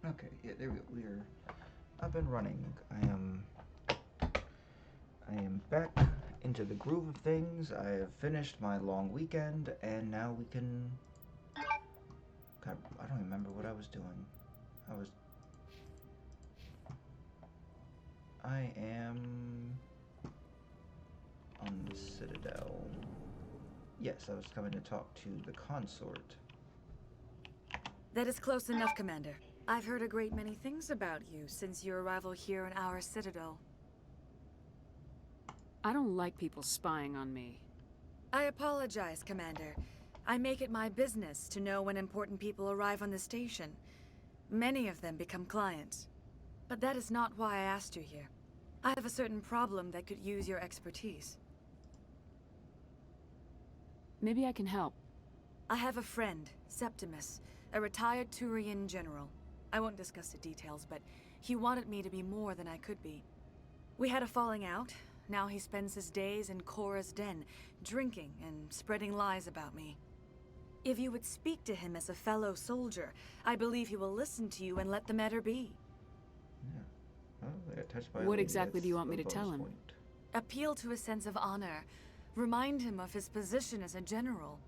Okay, yeah, there we go. We're up and running. I am back into the groove of things. I have finished my long weekend, and now we can. God, I don't remember what I was doing. I was. I am on the Citadel. Yes, I was coming to talk to the consort. That is close enough, Commander. I've heard a great many things about you since your arrival here in our Citadel. I don't like people spying on me. I apologize, Commander. I make it my business to know when important people arrive on the station. Many of them become clients. But that is not why I asked you here. I have a certain problem that could use your expertise. Maybe I can help. I have a friend, Septimus, a retired Turian general. I won't discuss the details, but he wanted me to be more than I could be. We had a falling out. Now he spends his days in Korra's den, drinking and spreading lies about me. If you would speak to him as a fellow soldier, I believe he will listen to you and let the matter be. Yeah. Well, I got touched by a What lady. exactly do you want me to That's a tell bonus him? point. Appeal to his sense of honor. Remind him of his position as a general.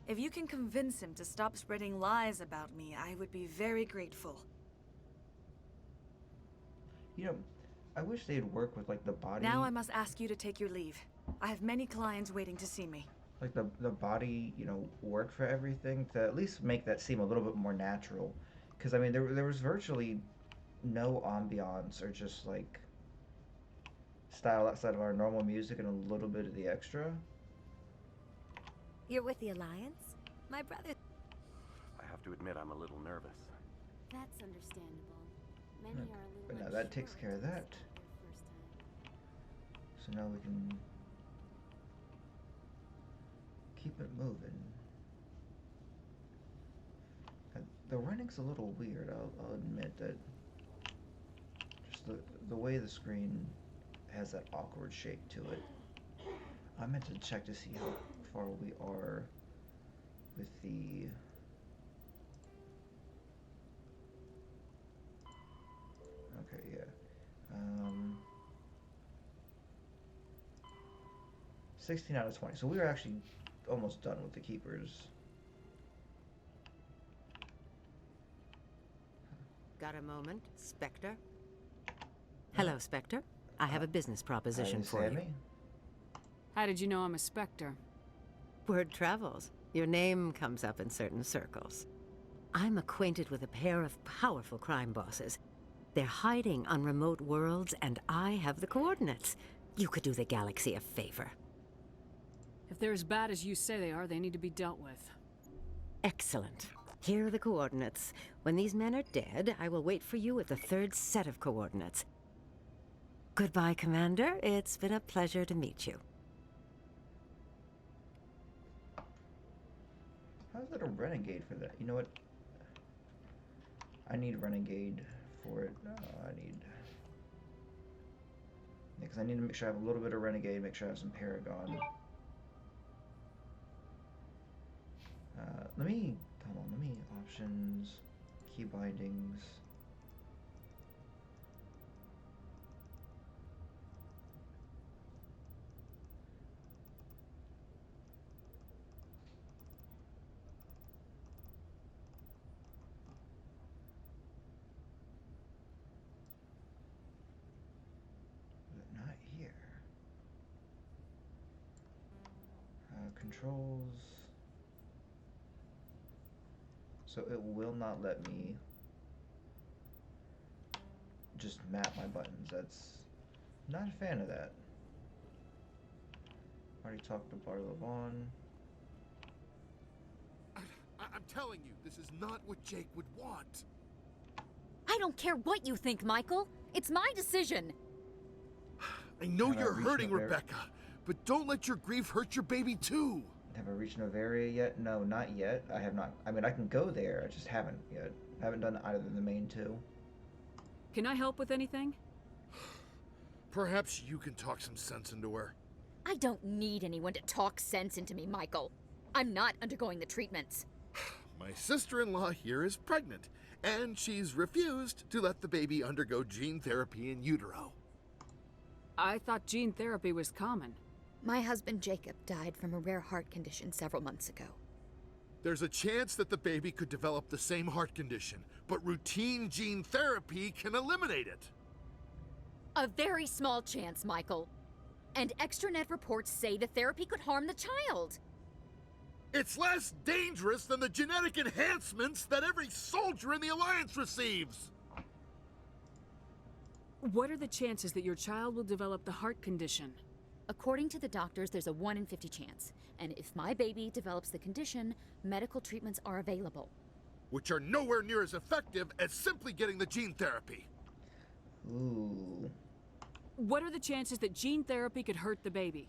If you can convince him to stop spreading lies about me, I would be very grateful. You know, I wish they'd work with like the body. Now I must ask you to take your leave. I have many clients waiting to see me. Like the body, work for everything to at least make that seem a little bit more natural. Because I mean, there was virtually no ambiance or just like style outside of our normal music and a little bit of the extra. You're with the Alliance? My brother... I have to admit I'm a little nervous. That's understandable. Many Okay. are a little But now that takes unsure care of until that. it's their first time. So now we can keep it moving. The running's a little weird. I'll admit that. Just the way the screen has that awkward shape to it. I meant to check to see how far we are with the. Okay, yeah. 16 out of 20. So we were actually almost done with the keepers. Got a moment, Spectre? Hello, Spectre. I have a business proposition Hi, for you. Sammy. How did you know I'm a Spectre? Word travels. Your name comes up in certain circles. I'm acquainted with a pair of powerful crime bosses. They're hiding on remote worlds, and I have the coordinates. You could do the galaxy a favor. If they're as bad as you say they are, they need to be dealt with. Excellent. Here are the coordinates. When these men are dead, I will wait for you at the third set of coordinates. Goodbye, Commander. It's been a pleasure to meet you. How's that a renegade for that? You know what? I need renegade for it. No, I need. Because I need to make sure I have a little bit of renegade, make sure I have some paragon. Let me options, key bindings. But not here. Controls. So it will not let me just map my buttons. That's not a fan of that. Already talked to Barlavon. I'm telling you, this is not what Jake would want. I don't care what you think, Michael. It's my decision. I know Have I you're reached hurting, Novaria? Rebecca, but don't let your grief hurt your baby too. Have I reached Novaria yet? No, not yet. I have not. I mean, I can go there. I just haven't yet. I haven't done either of the main two. Can I help with anything? Perhaps you can talk some sense into her. I don't need anyone to talk sense into me, Michael. I'm not undergoing the treatments. My sister-in-law here is pregnant, And she's refused to let the baby undergo gene therapy in utero. I thought gene therapy was common. My husband Jacob died from a rare heart condition several months ago. There's a chance that the baby could develop the same heart condition, but routine gene therapy can eliminate it. A very small chance, Michael. And extranet reports say the therapy could harm the child. It's less dangerous than the genetic enhancements that every soldier in the Alliance receives. What are the chances that your child will develop the heart condition? According to the doctors, there's a 1 in 50 chance. And if my baby develops the condition, medical treatments are available. Which are nowhere near as effective as simply getting the gene therapy. Ooh. What are the chances that gene therapy could hurt the baby?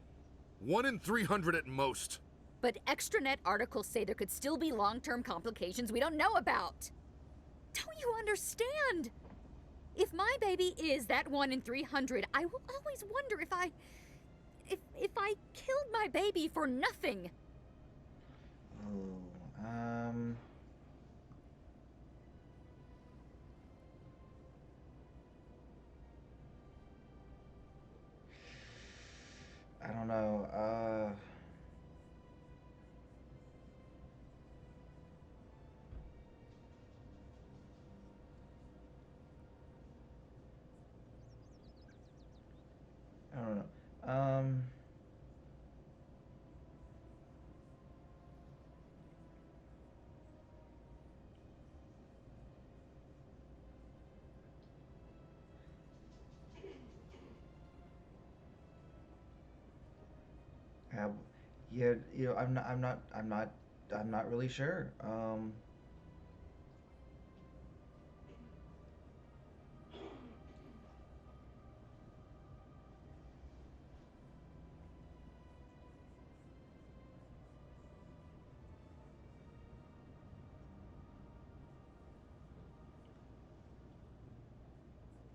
1 in 300 at most. But extranet articles say there could still be long-term complications we don't know about. Don't you understand? If my baby is that 1 in 300, I will always wonder if I killed my baby for nothing. Ooh. I don't know. I don't know. Yeah, I'm not really sure.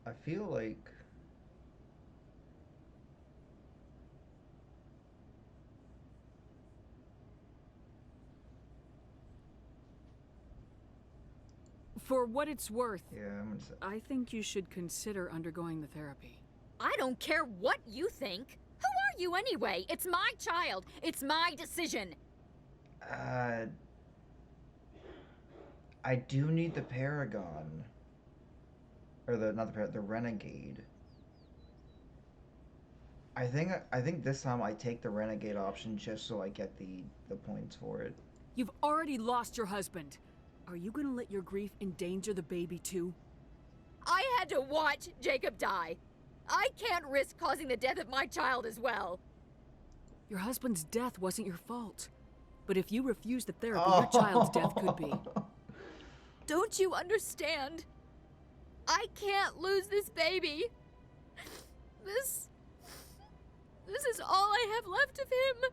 I feel like For what it's worth, yeah, I'm gonna say I think you should consider undergoing the therapy. I don't care what you think. Who are you anyway? It's my child. It's my decision. I do need the Paragon. Or the Renegade. I think this time I take the Renegade option just so I get the points for it. You've already lost your husband. Are you gonna let your grief endanger the baby too? I had to watch Jacob die. I can't risk causing the death of my child as well. Your husband's death wasn't your fault. But if you refuse the therapy, your child's death could be. Don't you understand? I can't lose this baby. This is all I have left of him.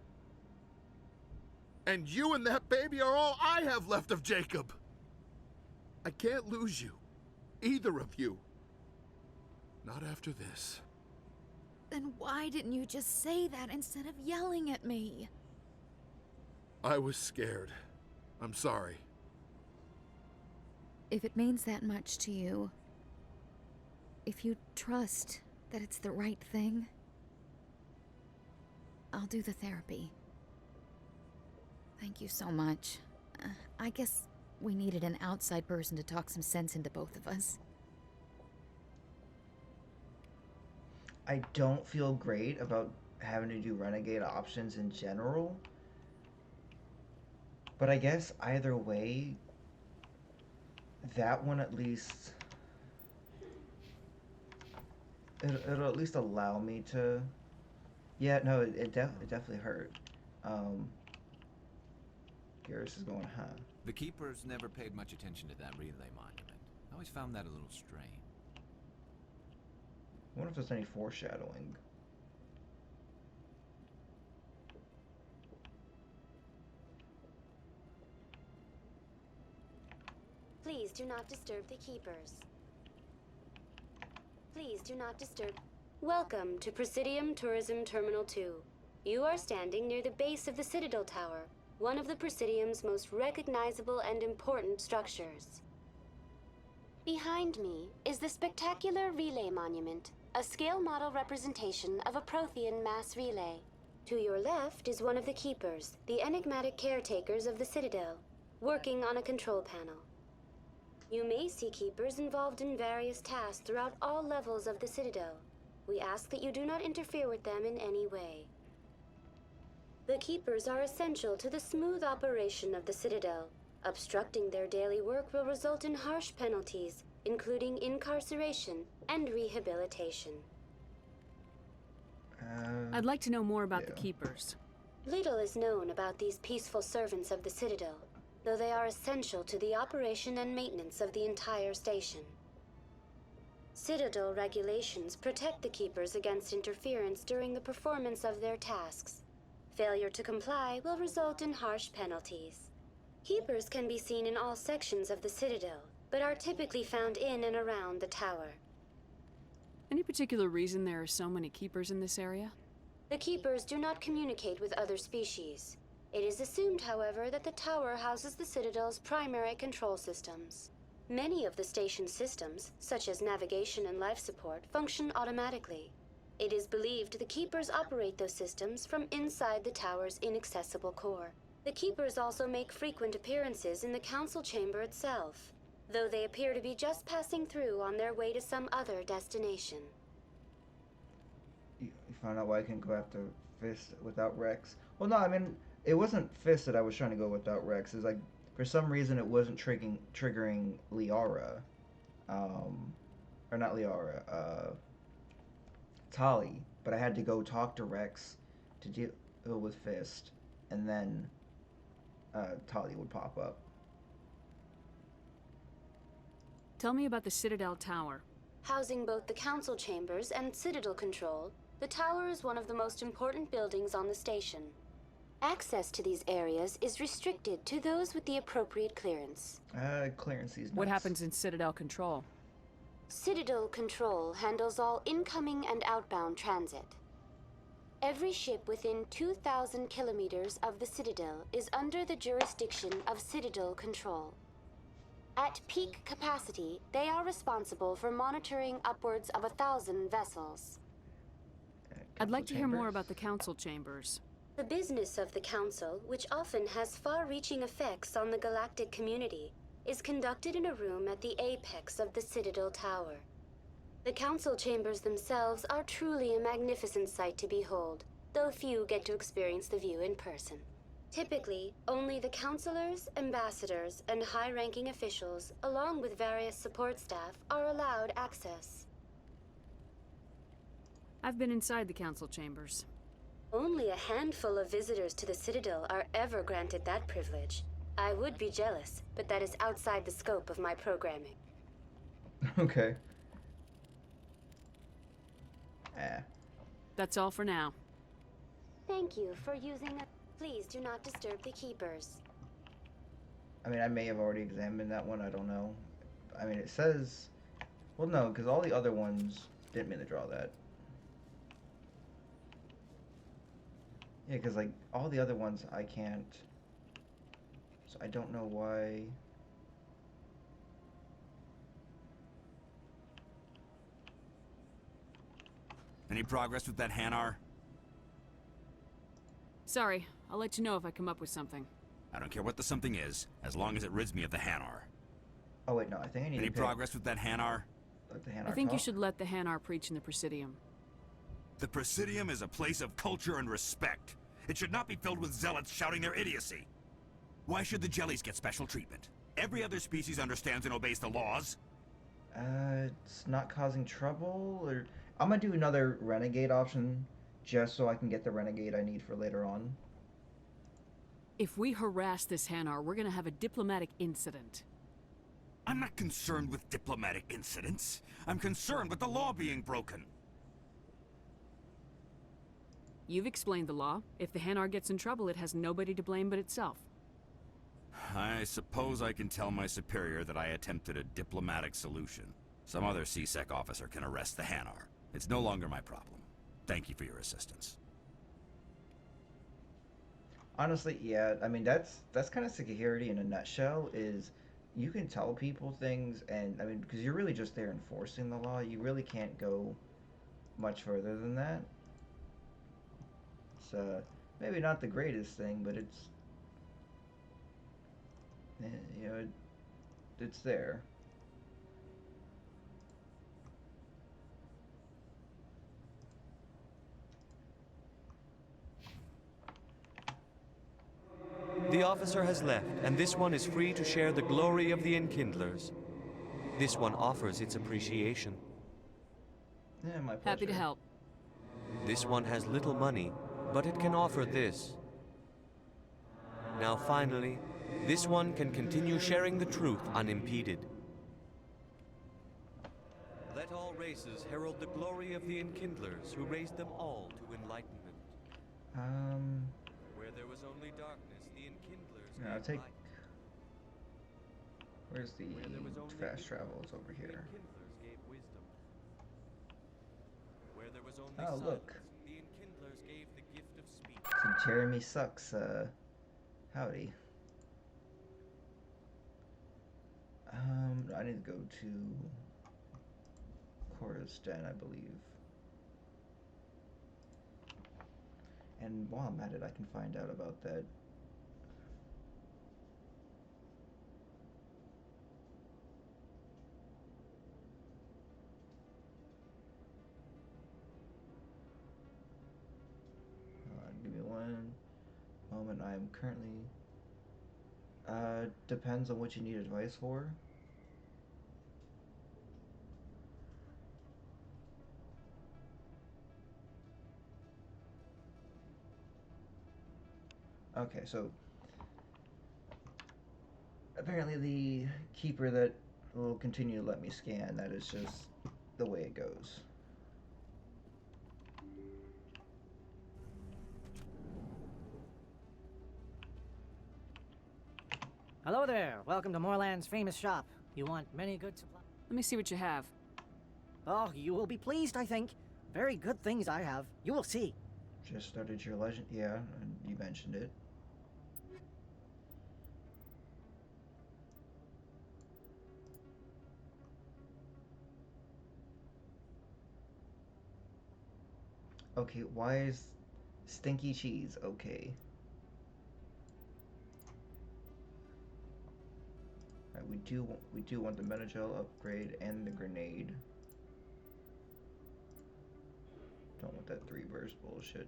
And you and that baby are all I have left of Jacob. I can't lose you. Either of you. Not after this. Then why didn't you just say that instead of yelling at me? I was scared. I'm sorry. If it means that much to you, if you trust that it's the right thing, I'll do the therapy. Thank you so much. I guess we needed an outside person to talk some sense into both of us. I don't feel great about having to do Renegade options in general. But I guess either way, that one at least... It'll at least allow me to... Yeah, no, it definitely hurt. Garrus is going, huh? The Keepers never paid much attention to that relay monument. I always found that a little strange. I wonder if there's any foreshadowing. Please do not disturb the Keepers. Please do not disturb. Welcome to Presidium Tourism Terminal 2. You are standing near the base of the Citadel Tower, one of the Presidium's most recognizable and important structures. Behind me is the spectacular Relay Monument, a scale model representation of a Prothean mass relay. To your left is one of the Keepers, the enigmatic caretakers of the Citadel, working on a control panel. You may see Keepers involved in various tasks throughout all levels of the Citadel. We ask that you do not interfere with them in any way. The Keepers are essential to the smooth operation of the Citadel. Obstructing their daily work will result in harsh penalties, including incarceration and rehabilitation. I'd like to know more about the yeah. Keepers. Little is known about these peaceful servants of the Citadel, though they are essential to the operation and maintenance of the entire station. Citadel regulations protect the Keepers against interference during the performance of their tasks. Failure to comply will result in harsh penalties. Keepers can be seen in all sections of the Citadel, but are typically found in and around the tower. Any particular reason there are so many Keepers in this area? The Keepers do not communicate with other species. It is assumed, however, that the tower houses the Citadel's primary control systems. Many of the station's systems, such as navigation and life support, function automatically. It is believed the Keepers operate those systems from inside the tower's inaccessible core. The Keepers also make frequent appearances in the Council Chamber itself, though they appear to be just passing through on their way to some other destination. You found out why I can go after Fist without Rex? Well, no, I mean, it wasn't Fist that I was trying to go without Rex. It's like, for some reason, it wasn't triggering Liara. Or not Liara, Tali. But I had to go talk to Rex to deal with Fist, and then Tali would pop up. Tell me about the Citadel Tower. Housing both the Council Chambers and Citadel Control, the tower is one of the most important buildings on the station. Access to these areas is restricted to those with the appropriate clearance. Clearance these nuts. What happens in Citadel Control? Citadel Control handles all incoming and outbound transit. Every ship within 2,000 kilometers of the Citadel is under the jurisdiction of Citadel Control. At peak capacity, they are responsible for monitoring upwards of 1,000 vessels. I'd like to hear more Chambers? about the Council Chambers. The business of the Council, which often has far-reaching effects on the galactic community, is conducted in a room at the apex of the Citadel Tower. The Council Chambers themselves are truly a magnificent sight to behold, though few get to experience the view in person. Typically, only the councilors, ambassadors, and high-ranking officials, along with various support staff, are allowed access. I've been inside the Council Chambers. Only a handful of visitors to the Citadel are ever granted that privilege. I would be jealous, but that is outside the scope of my programming. Okay. That's all for now. Thank you for using a... Please do not disturb the Keepers. I mean, I may have already examined that one. I don't know. I mean, it says... Well, no, because all the other ones didn't mean to draw that. Yeah, because, like, all the other ones I can't... So I don't know why... Any progress with that Hanar? Sorry, I'll let you know if I come up with something. I don't care what the something is, as long as it rids me of the Hanar. Oh, wait, no, I think I need Any to pick, progress with that Hanar? let the hand I think you talk. should let the Hanar preach in the Presidium. The Presidium is a place of culture and respect. It should not be filled with zealots shouting their idiocy. Why should the Jellies get special treatment? Every other species understands and obeys the laws. It's not causing trouble, or... I'm gonna do another Renegade option, just so I can get the Renegade I need for later on. If we harass this Hanar, we're gonna have a diplomatic incident. I'm not concerned with diplomatic incidents. I'm concerned with the law being broken. You've explained the law. If the Hanar gets in trouble, it has nobody to blame but itself. I suppose I can tell my superior that I attempted a diplomatic solution. Some other CSEC officer can arrest the Hanar. It's no longer my problem. Thank you for your assistance. Honestly, yeah, I mean, that's kind of security in a nutshell, is you can tell people things, and I mean, because you're really just there enforcing the law, you really can't go much further than that. It's maybe not the greatest thing, but it's, you know, it's there. The officer has left, and this one is free to share the glory of the Enkindlers. This one offers its appreciation. Yeah, my pleasure. Happy to help. This one has little money, but it can offer this. Now finally, this one can continue sharing the truth unimpeded. Let all races herald the glory of the Enkindlers who raised them all to enlightenment. Where there was only darkness, the Enkindlers Yeah, I'll gave take. light. Where's the Where there was only fast ignorance, travels over the here? Enkindlers gave wisdom. Where there was only Oh, silence, look. the Enkindlers gave the gift of speech. Some Jeremy Sucks, howdy. I need to go to Cora's Den, I believe. And while I'm at it, I can find out about that. Give me one moment. I am currently. Depends on what you need advice for. Okay, so apparently the keeper that will continue to let me scan, that is just the way it goes. Hello there. Welcome to Moorland's famous shop. You want many good supplies? Let me see what you have. Oh, you will be pleased, I think. Very good things I have. You will see. Just started your legend, yeah, and you mentioned it. Okay, why is stinky cheese okay? Alright, we do want the Metagel upgrade and the grenade. Don't want that 3 burst bullshit.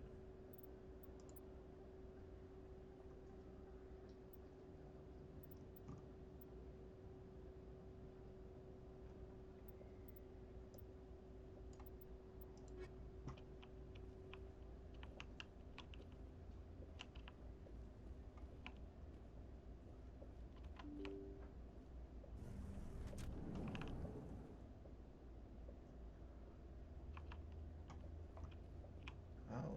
Oh.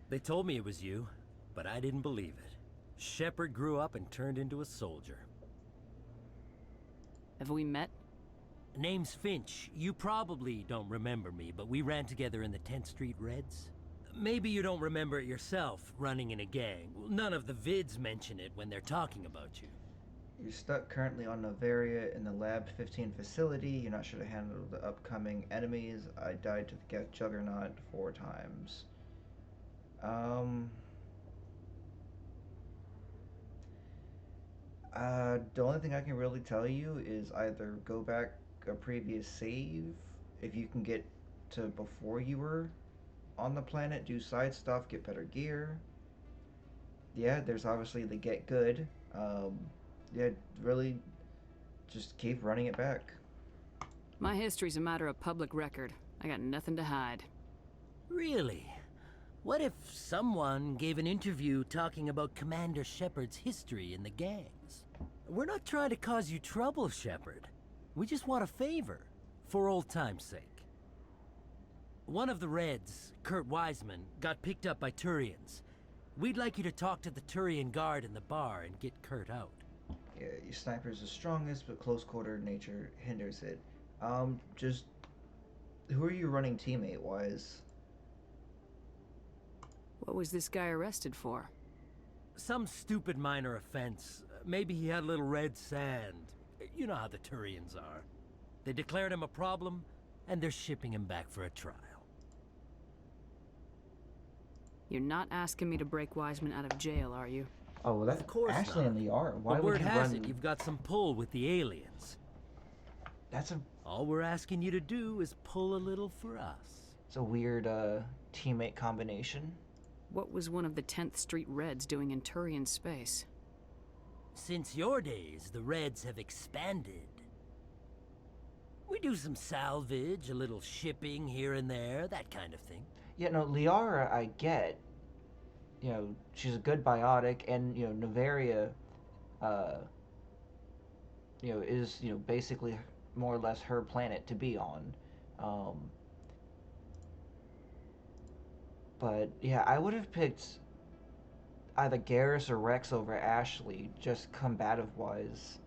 They told me it was you, but I didn't believe it. Shepard grew up and turned into a soldier. Have we met? Name's Finch. You probably don't remember me, but we ran together in the 10th Street Reds. Maybe you don't remember it yourself, running in a gang. None of the vids mention it when they're talking about you. You're stuck currently on Novaria in the Lab 15 facility. You're not sure to handle the upcoming enemies. I died to the Juggernaut 4 times. The only thing I can really tell you is either go back a previous save, if you can get to before you were on the planet, do side stuff, get better gear. Yeah, there's obviously the get good. Yeah, really just keep running it back. My history's a matter of public record. I got nothing to hide. Really? What if someone gave an interview talking about Commander Shepard's history in the gangs? We're not trying to cause you trouble, Shepard. We just want a favor, for old time's sake. One of the Reds, Kurt Wiseman, got picked up by Turians. We'd like you to talk to the Turian guard in the bar and get Kurt out. Yeah, your sniper's the strongest, but close quarter nature hinders it. Just who are you running teammate-wise? What was this guy arrested for? Some stupid minor offense. Maybe he had a little red sand. You know how the Turians are. They declared him a problem, and they're shipping him back for a trial. You're not asking me to break Wiseman out of jail, are you? Oh, well, that's Of course Ashley not. and Liara. Why But would word you has run? it you've got some pull with the aliens. That's a All we're asking you to do is pull a little for us. it's a weird teammate combination. What was one of the 10th Street Reds doing in Turian space? Since your days, the Reds have expanded. We do some salvage, a little shipping here and there, that kind of thing. Yeah, no, Liara, I get. You know, she's a good biotic, and you know, Noveria, you know, is basically more or less her planet to be on. But yeah, I would have picked either Garrus or Rex over Ashley, just combative-wise.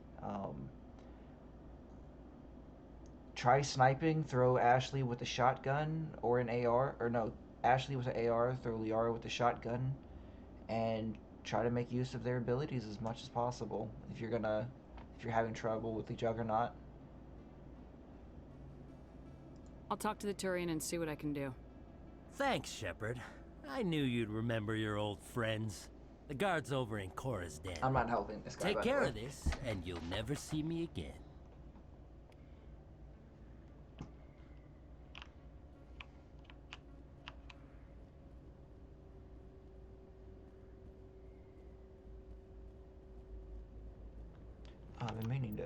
Try sniping, throw Ashley with a shotgun or an AR, or no, Ashley with an AR, throw Liara with a shotgun, and try to make use of their abilities as much as possible. If you're having trouble with the Juggernaut. I'll talk to the Turian and see what I can do. Thanks, Shepard. I knew you'd remember your old friends. The guard's over in Cora's den. I'm not helping this guy. Take by the care way. of this, and you'll never see me again. I've been meaning to.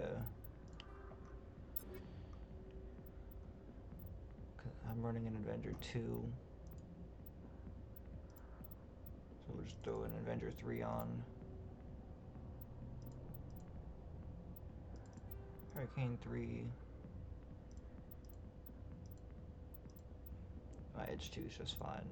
I'm running an Avenger 2. So we'll just throw an Avenger 3 on. Hurricane 3. My Edge 2 is just fine.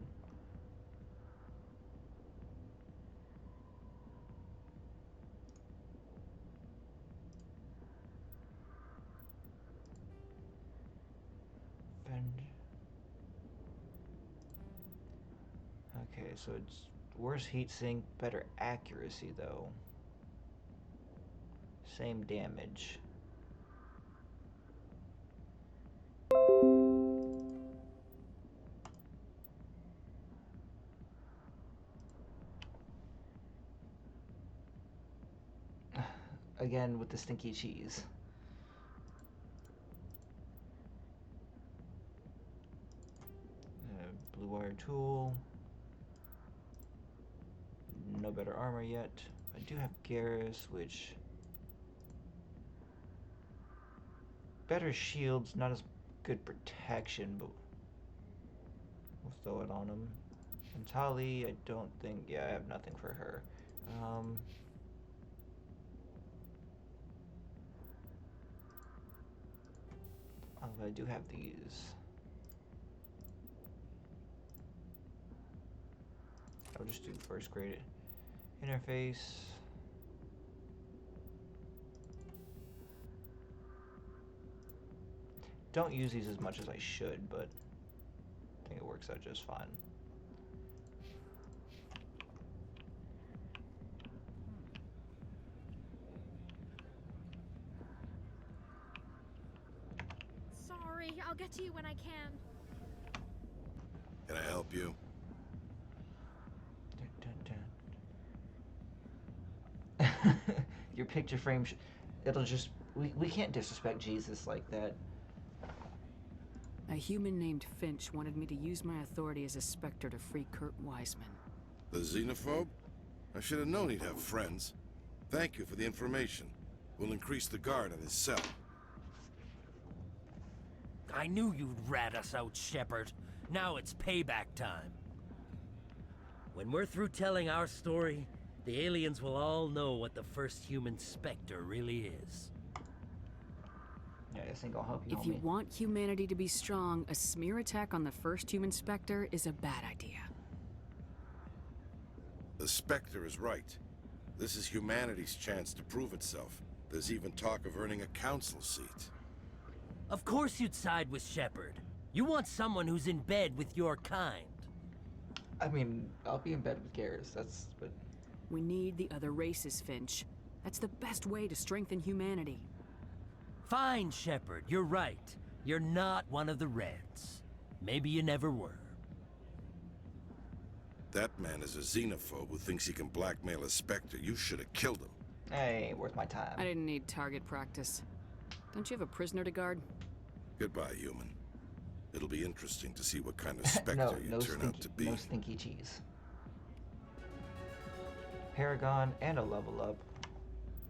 Okay, so it's worse heat sink, better accuracy though. Same damage. Again with the stinky cheese. Blue wire tool. No better armor yet. I do have Garrus, which better shields, not as good protection, but we'll throw it on him. And Tali, I don't think. Yeah, I have nothing for her. I do have these. I'll just do first grade interface. Don't use these as much as I should, but I think it works out just fine. Sorry, I'll get to you when I can. Can I help you? Your picture frame, it'll just, we can't disrespect Jesus like that. A human named Finch wanted me to use my authority as a Spectre to free Kurt Wiseman. The xenophobe? I should have known he'd have friends. Thank you for the information. We'll increase the guard on his cell. I knew you'd rat us out, Shepard. Now it's payback time. When we're through telling our story, the aliens will all know what the first human Spectre really is. Yeah, this ain't gonna help you, If you homie. want humanity to be strong, a smear attack on the first human Spectre is a bad idea. The Spectre is right. This is humanity's chance to prove itself. There's even talk of earning a council seat. Of course you'd side with Shepard. You want someone who's in bed with your kind. I mean, I'll be in bed with Garrus, but... We need the other races, Finch. That's the best way to strengthen humanity. Fine, Shepard, you're right. You're not one of the Reds. Maybe you never were. That man is a xenophobe who thinks he can blackmail a Spectre. You should have killed him. Hey, ain't worth my time. I didn't need target practice. Don't you have a prisoner to guard? Goodbye, human. It'll be interesting to see what kind of Spectre no you turn out to be. No stinky cheese. Paragon and a level up.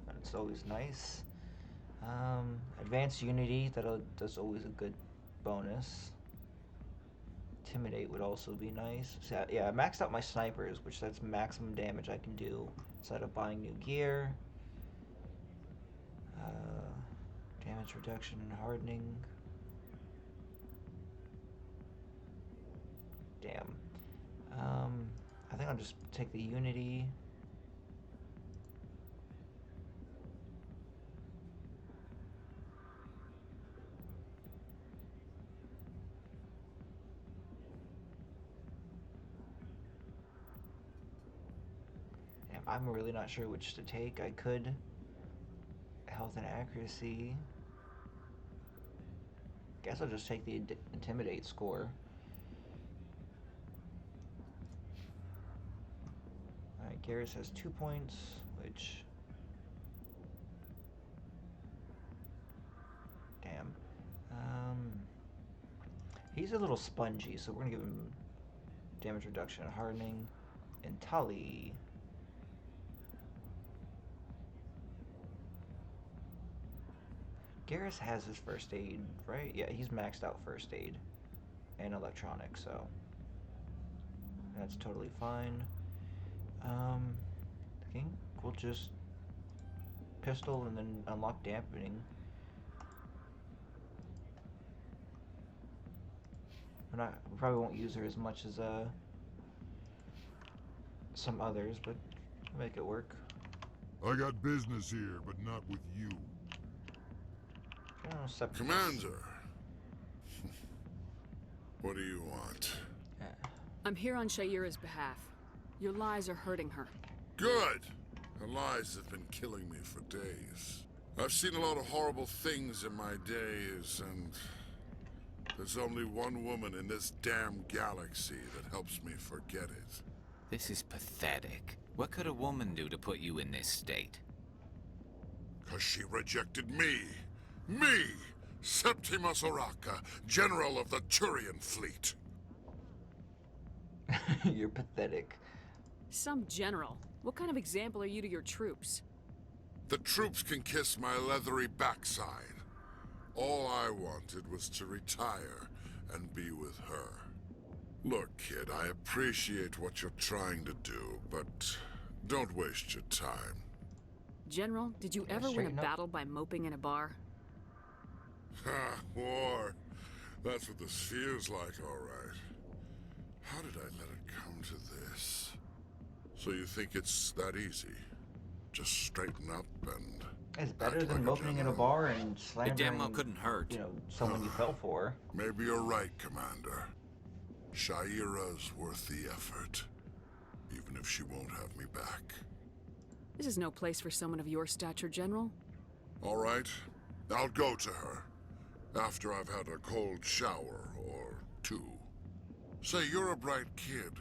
That's always nice. Advanced Unity, that's always a good bonus. Intimidate would also be nice. So, yeah, I maxed out my snipers, which that's maximum damage I can do instead of buying new gear. Damage reduction and hardening. Damn. I think I'll just take the Unity. I'm really not sure which to take. I could health and accuracy. Guess I'll just take the intimidate score. Alright, Garrus has 2 points, which... Damn. He's a little spongy, so we're gonna give him damage reduction and hardening. And Tully. Garrus has his first aid, right? Yeah, he's maxed out first aid and electronic, so that's totally fine. I think we'll just pistol and then unlock dampening. We probably won't use her as much as some others, but we'll make it work. I got business here, but not with you. Commander! What do you want? I'm here on Sha'ira's behalf. Your lies are hurting her. Good! Her lies have been killing me for days. I've seen a lot of horrible things in my days, and there's only one woman in this damn galaxy that helps me forget it. This is pathetic. What could a woman do to put you in this state? 'Cause she rejected me! Me! Septimus Oraka, General of the Turian Fleet! You're pathetic. Some general. What kind of example are you to your troops? The troops can kiss my leathery backside. All I wanted was to retire and be with her. Look, kid, I appreciate what you're trying to do, but don't waste your time. General, did you ever win a battle by moping in a bar? Ha, war. That's what this feels like, all right. How did I let it come to this? So you think it's that easy? Just straighten up and... It's better than moping in a bar and slandering... The demo couldn't hurt. You know, someone you fell for. Maybe you're right, Commander. Sha'ira's worth the effort. Even if she won't have me back. This is no place for someone of your stature, General. All right. I'll go to her. After I've had a cold shower or two. Say, you're a bright kid.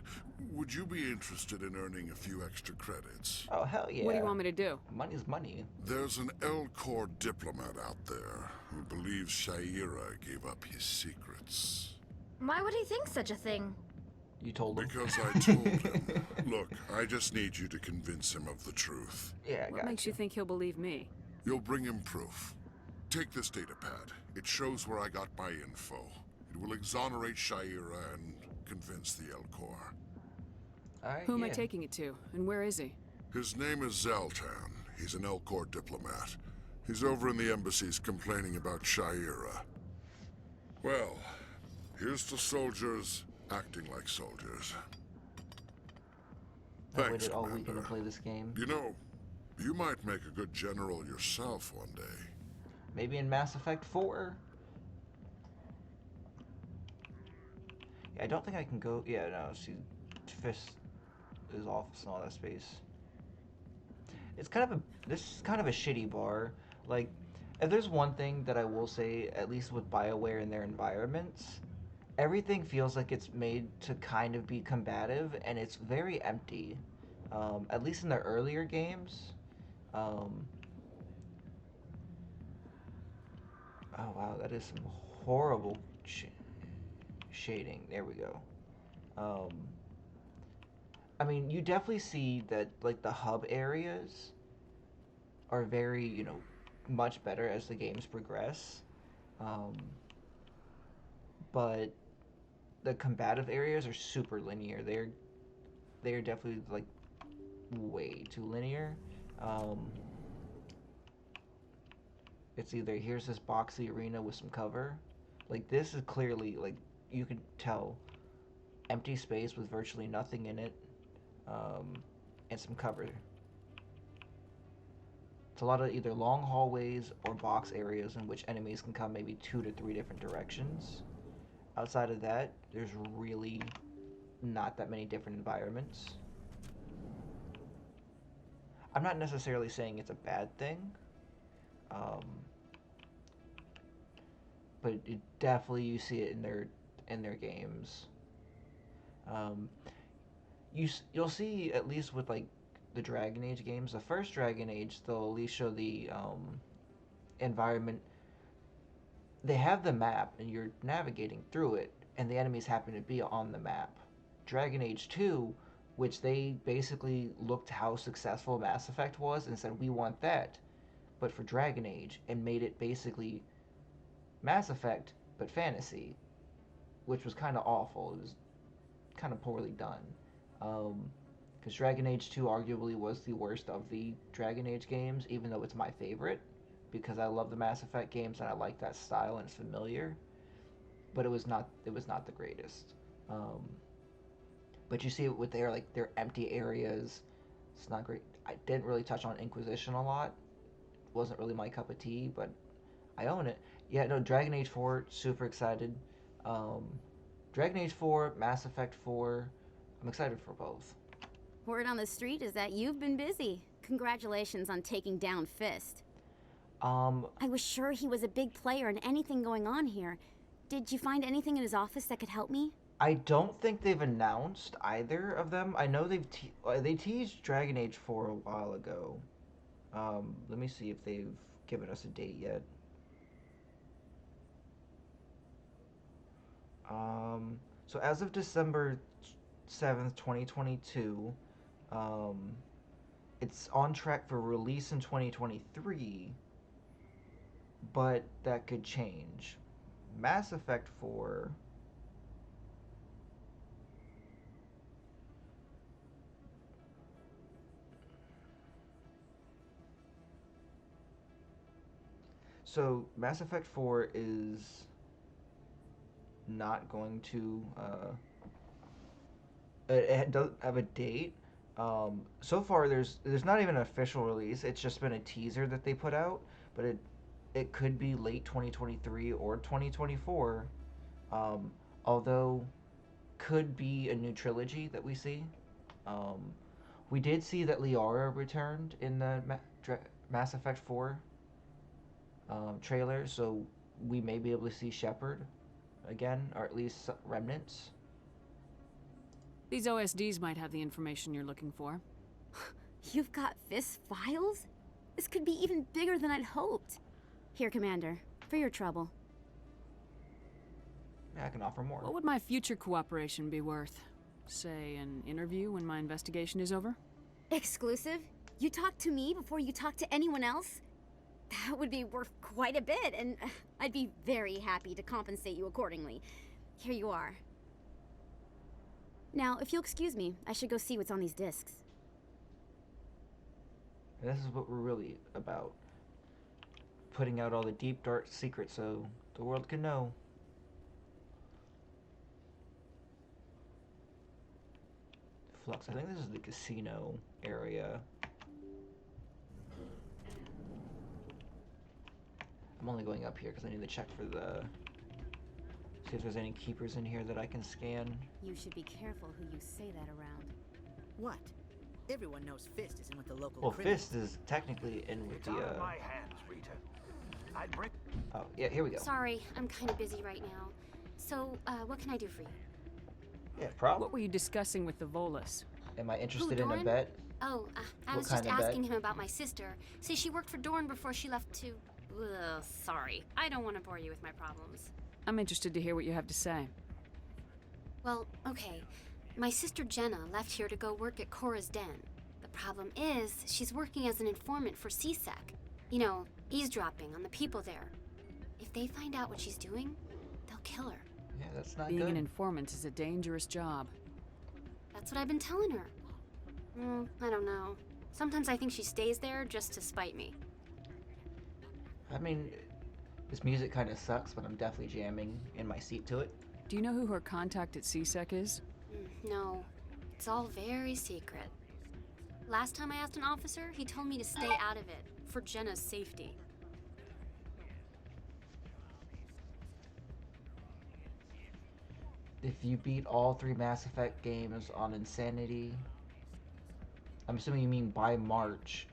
Would you be interested in earning a few extra credits? Oh, hell yeah. What do you want me to do? Money's money. There's an Elcor diplomat out there who believes Sha'ira gave up his secrets. Why would he think such a thing? You told him. Because I told him. Look, I just need you to convince him of the truth. Yeah, What makes you think he'll believe me? You'll bring him proof. Take this datapad. It shows where I got my info. It will exonerate Sha'ira and convince the Elcor. Who am I taking it to, and where is he? His name is Zaltan. He's an Elcor diplomat. He's over in the embassies complaining about Sha'ira. Well, here's to soldiers acting like soldiers. I Thanks, waited all Commander. weekend to play this game. You know, you might make a good general yourself one day. Maybe in Mass Effect 4? Yeah, I don't think I can go... Yeah, no, see, Fist is off and all that space. it's kind of a this is kind of a shitty bar. Like, if there's one thing that I will say, at least with BioWare and their environments, everything feels like it's made to kind of be combative, and it's very empty. At least in the earlier games. Oh wow, that is some horrible shading. There we go. I mean, you definitely see that like the hub areas are very, you know, much better as the games progress. But the combative areas are super linear. They're definitely like way too linear. It's either here's this boxy arena with some cover. Like this is clearly like you can tell empty space with virtually nothing in it, and some cover. It's a lot of either long hallways or box areas in which enemies can come maybe 2 to 3 different directions. Outside of that, there's really not that many different environments. I'm not necessarily saying it's a bad thing, but it definitely you see it in their games. You'll see, at least with like the Dragon Age games, the first Dragon Age, they'll at least show the environment. They have the map and you're navigating through it, and the enemies happen to be on the map. Dragon Age 2, which they basically looked how successful Mass Effect was and said, we want that, but for Dragon Age, and made it basically Mass Effect, but fantasy, which was kind of awful. It was kind of poorly done. Because Dragon Age 2 arguably was the worst of the Dragon Age games, even though it's my favorite, because I love the Mass Effect games and I like that style and it's familiar. But it was not the greatest. But you see it with their empty areas. It's not great. I didn't really touch on Inquisition a lot. It wasn't really my cup of tea, but I own it. Yeah, no, Dragon Age 4, super excited. Dragon Age 4, Mass Effect 4, I'm excited for both. Word on the street is that you've been busy. Congratulations on taking down Fist. I was sure he was a big player in anything going on here. Did you find anything in his office that could help me? I don't think they've announced either of them. I know they teased Dragon Age 4 a while ago. Let me see if they've given us a date yet. So as of December 7th, 2022, it's on track for release in 2023, but that could change. Mass Effect 4... So, Mass Effect 4 is not going to, it doesn't have a date. So far, there's not even an official release. It's just been a teaser that they put out, but it could be late 2023 or 2024. Although, could be a new trilogy that we see. We did see that Liara returned in the Mass Effect 4 trailer, so we may be able to see Shepard again, or at least remnants. These OSDs might have the information you're looking for. You've got Fist files? This could be even bigger than I'd hoped. Here, Commander, for your trouble. Yeah, I can offer more. What would my future cooperation be worth? Say, an interview when my investigation is over? Exclusive? You talk to me before you talk to anyone else? That would be worth quite a bit, and I'd be very happy to compensate you accordingly. Here you are. Now, if you'll excuse me, I should go see what's on these discs. And this is what we're really about. Putting out all the deep, dark secrets so the world can know. Flux, I think this is the casino area. I'm only going up here because I need to check for see if there's any keepers in here that I can scan. You should be careful who you say that around. What? Everyone knows Fist is in with the local Well, criminals. Fist is technically in with It's the, out of my hands, Rita. I'd bring... Oh, yeah, here we go. Sorry, I'm kind of busy right now. So, what can I do for you? Yeah, problem. What were you discussing with the Volus? Am I interested Who, in a Doran? bet? Oh, I What was just kind of bet? asking him about my sister. See, she worked for Dorn before she left to... Ugh, sorry. I don't want to bore you with my problems. I'm interested to hear what you have to say. Well, okay. My sister Jenna left here to go work at Cora's Den. The problem is, she's working as an informant for CSEC. You know, eavesdropping on the people there. If they find out what she's doing, they'll kill her. Yeah, that's not Being good. an informant is a dangerous job. That's what I've been telling her. I don't know. Sometimes I think she stays there just to spite me. I mean, this music kind of sucks, but I'm definitely jamming in my seat to it. Do you know who her contact at CSEC is? No, it's all very secret. Last time I asked an officer, he told me to stay out of it, for Jenna's safety. If you beat all 3 Mass Effect games on Insanity, I'm assuming you mean by March,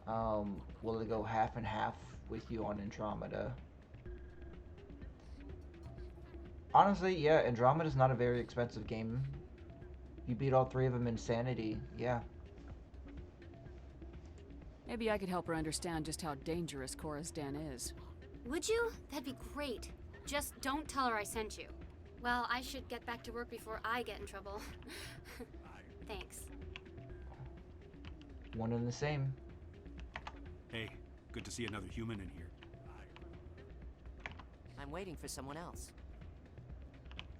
will it go half and half with you on Andromeda? Honestly, yeah, Andromeda's not a very expensive game. You beat all 3 of them in Sanity, yeah. Maybe I could help her understand just how dangerous Cora's Den is. Would you? That'd be great. Just don't tell her I sent you. Well, I should get back to work before I get in trouble. Thanks. One and the same. Hey, good to see another human in here. I'm waiting for someone else.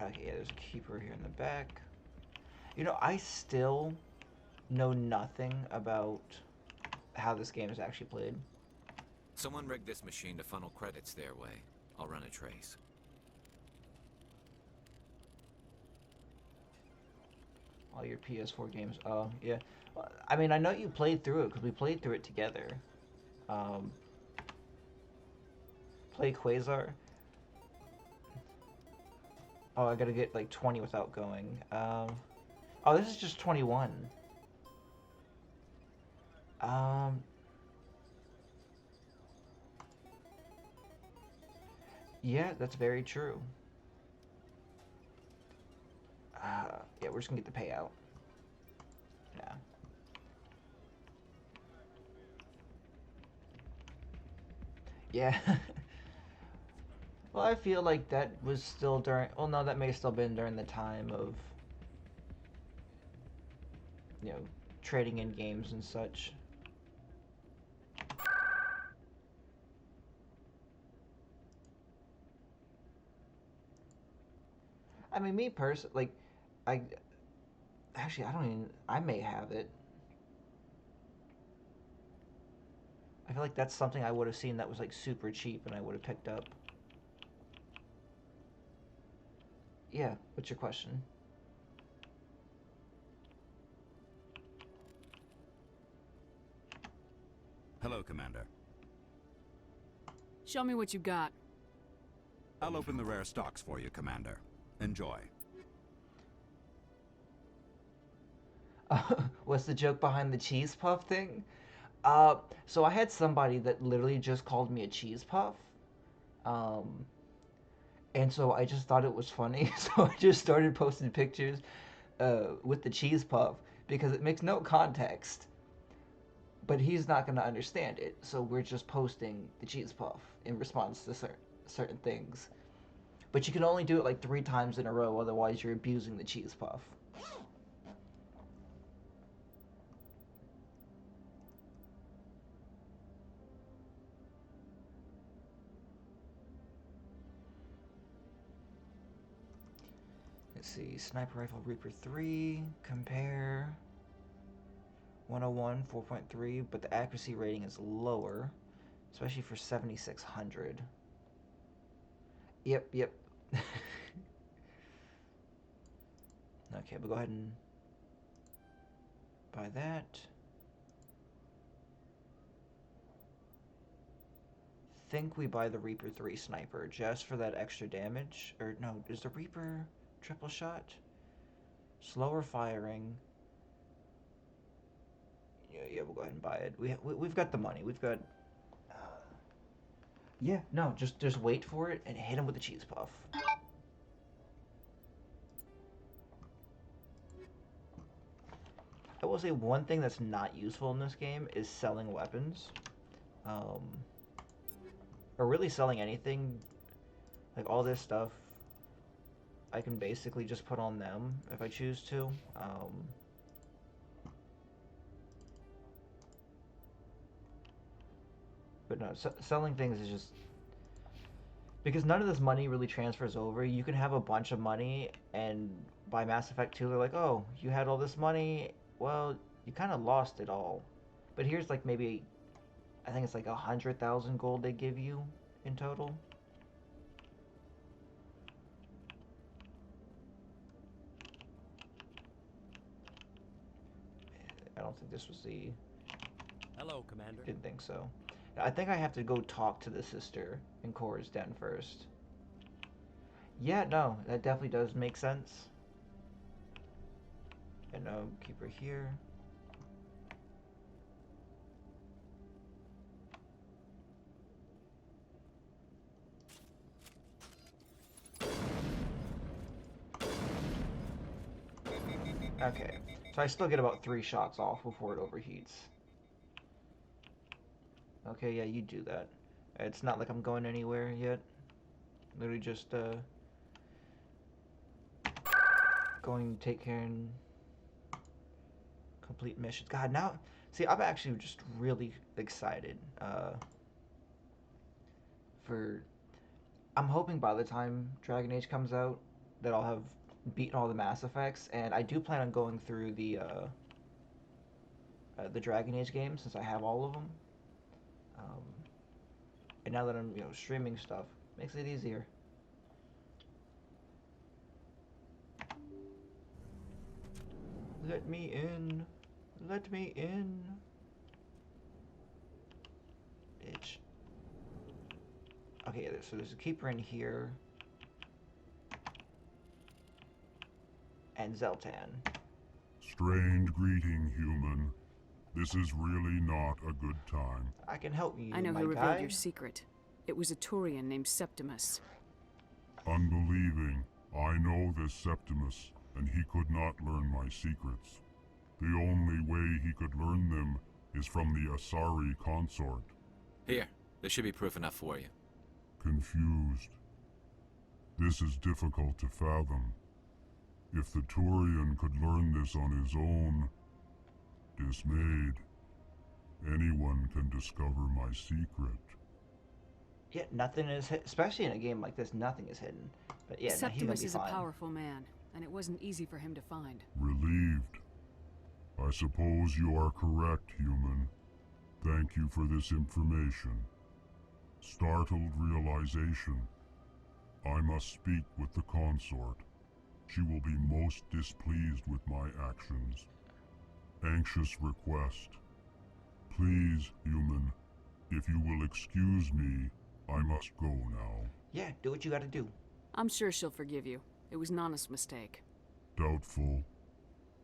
Okay, yeah, there's a keeper here in the back. You know, I still know nothing about how this game is actually played. Someone rigged this machine to funnel credits their way. I'll run a trace. All your PS4 games. Oh, yeah. Well, I mean, I know you played through it because we played through it together. Play Quasar. Oh, I gotta get like 20 without going. Oh, this is just 21. Yeah, that's very true. Yeah, we're just gonna get the payout. Yeah. Yeah. Well, I feel like that was still during... Well, no, that may have still been during the time of... You know, trading in games and such. I mean, me personally, like, actually, I don't even, I may have it. I feel like that's something I would have seen that was, like, super cheap and I would have picked up. Yeah, what's your question? Hello, Commander. Show me what you got. I'll open the rare stocks for you, Commander. Enjoy. What's the joke behind the cheese puff thing? So I had somebody that literally just called me a cheese puff. And so I just thought it was funny, so I just started posting pictures with the cheese puff because it makes no context. But he's not going to understand it, so we're just posting the cheese puff in response to certain things. But you can only do it like 3 times in a row, otherwise you're abusing the cheese puff. Let's see, Sniper Rifle Reaper 3, compare 101, 4.3, but the accuracy rating is lower, especially for 7600. Yep. Okay, we'll go ahead and buy that. Think we buy the Reaper 3 Sniper just for that extra damage. Or no, is the Reaper triple shot? Slower firing. Yeah, we'll go ahead and buy it. We've got the money. We've got. Yeah, no, just wait for it and hit him with the cheese puff. I will say one thing that's not useful in this game is selling weapons. Or really selling anything. Like all this stuff, I can basically just put on them if I choose to. But no, selling things is just... Because none of this money really transfers over. You can have a bunch of money, and by Mass Effect 2, they're like, oh, you had all this money, well, you kind of lost it all. But here's like maybe, I think it's like 100,000 gold they give you in total. I don't think this was the... Hello, Commander. Didn't think so. I think I have to go talk to the sister in Cora's den first. Yeah, no, that definitely does make sense. And keep her here. Okay, so I still get about 3 shots off before it overheats. Okay, yeah, you do that. It's not like I'm going anywhere yet. Literally just, going to take care and complete missions. God, now, see, I'm actually just really excited, I'm hoping by the time Dragon Age comes out that I'll have beaten all the Mass Effects, and I do plan on going through the Dragon Age games since I have all of them. And now that I'm, streaming stuff, makes it easier. Let me in. Let me in. Bitch. Okay, so there's a keeper in here. And Zeltan. Strange greeting, human. This is really not a good time. I can help you, I know my who revealed guy. your secret. It was a Turian named Septimus. Unbelieving. I know this Septimus, and he could not learn my secrets. The only way he could learn them is from the Asari consort. Here, this should be proof enough for you. Confused. This is difficult to fathom. If the Turian could learn this on his own, dismayed, anyone can discover my secret. Yeah, nothing is especially in a game like this, nothing is hidden. But yeah, no, he's gonna Septimus be is a fine. powerful man, and it wasn't easy for him to find. Relieved. I suppose you are correct, human. Thank you for this information. Startled realization. I must speak with the consort. She will be most displeased with my actions. Anxious request. Please, human, if you will excuse me, I must go now. Yeah, do what you gotta do. I'm sure she'll forgive you. It was an honest mistake. Doubtful.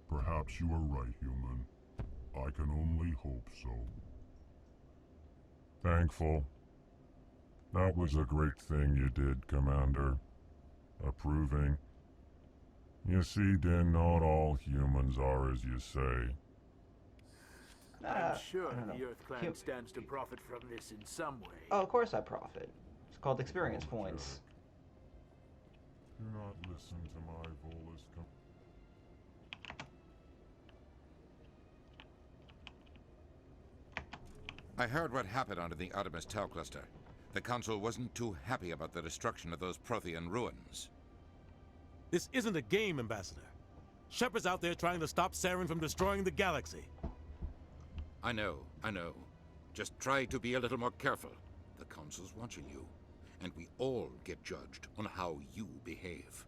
Perhaps you are right, human. I can only hope so. Thankful. That was a great thing you did, Commander. Approving. You see, Din, not all humans are as you say. I'm sure I don't know. the Earth Clan stands to profit from this in some way. Oh, of course I profit. It's called experience points. Do not listen to my Volus. I heard what happened under the Artemis Tau cluster. The Council wasn't too happy about the destruction of those Prothean ruins. This isn't a game, Ambassador. Shepard's out there trying to stop Saren from destroying the galaxy. I know. Just try to be a little more careful. The Council's watching you, and we all get judged on how you behave.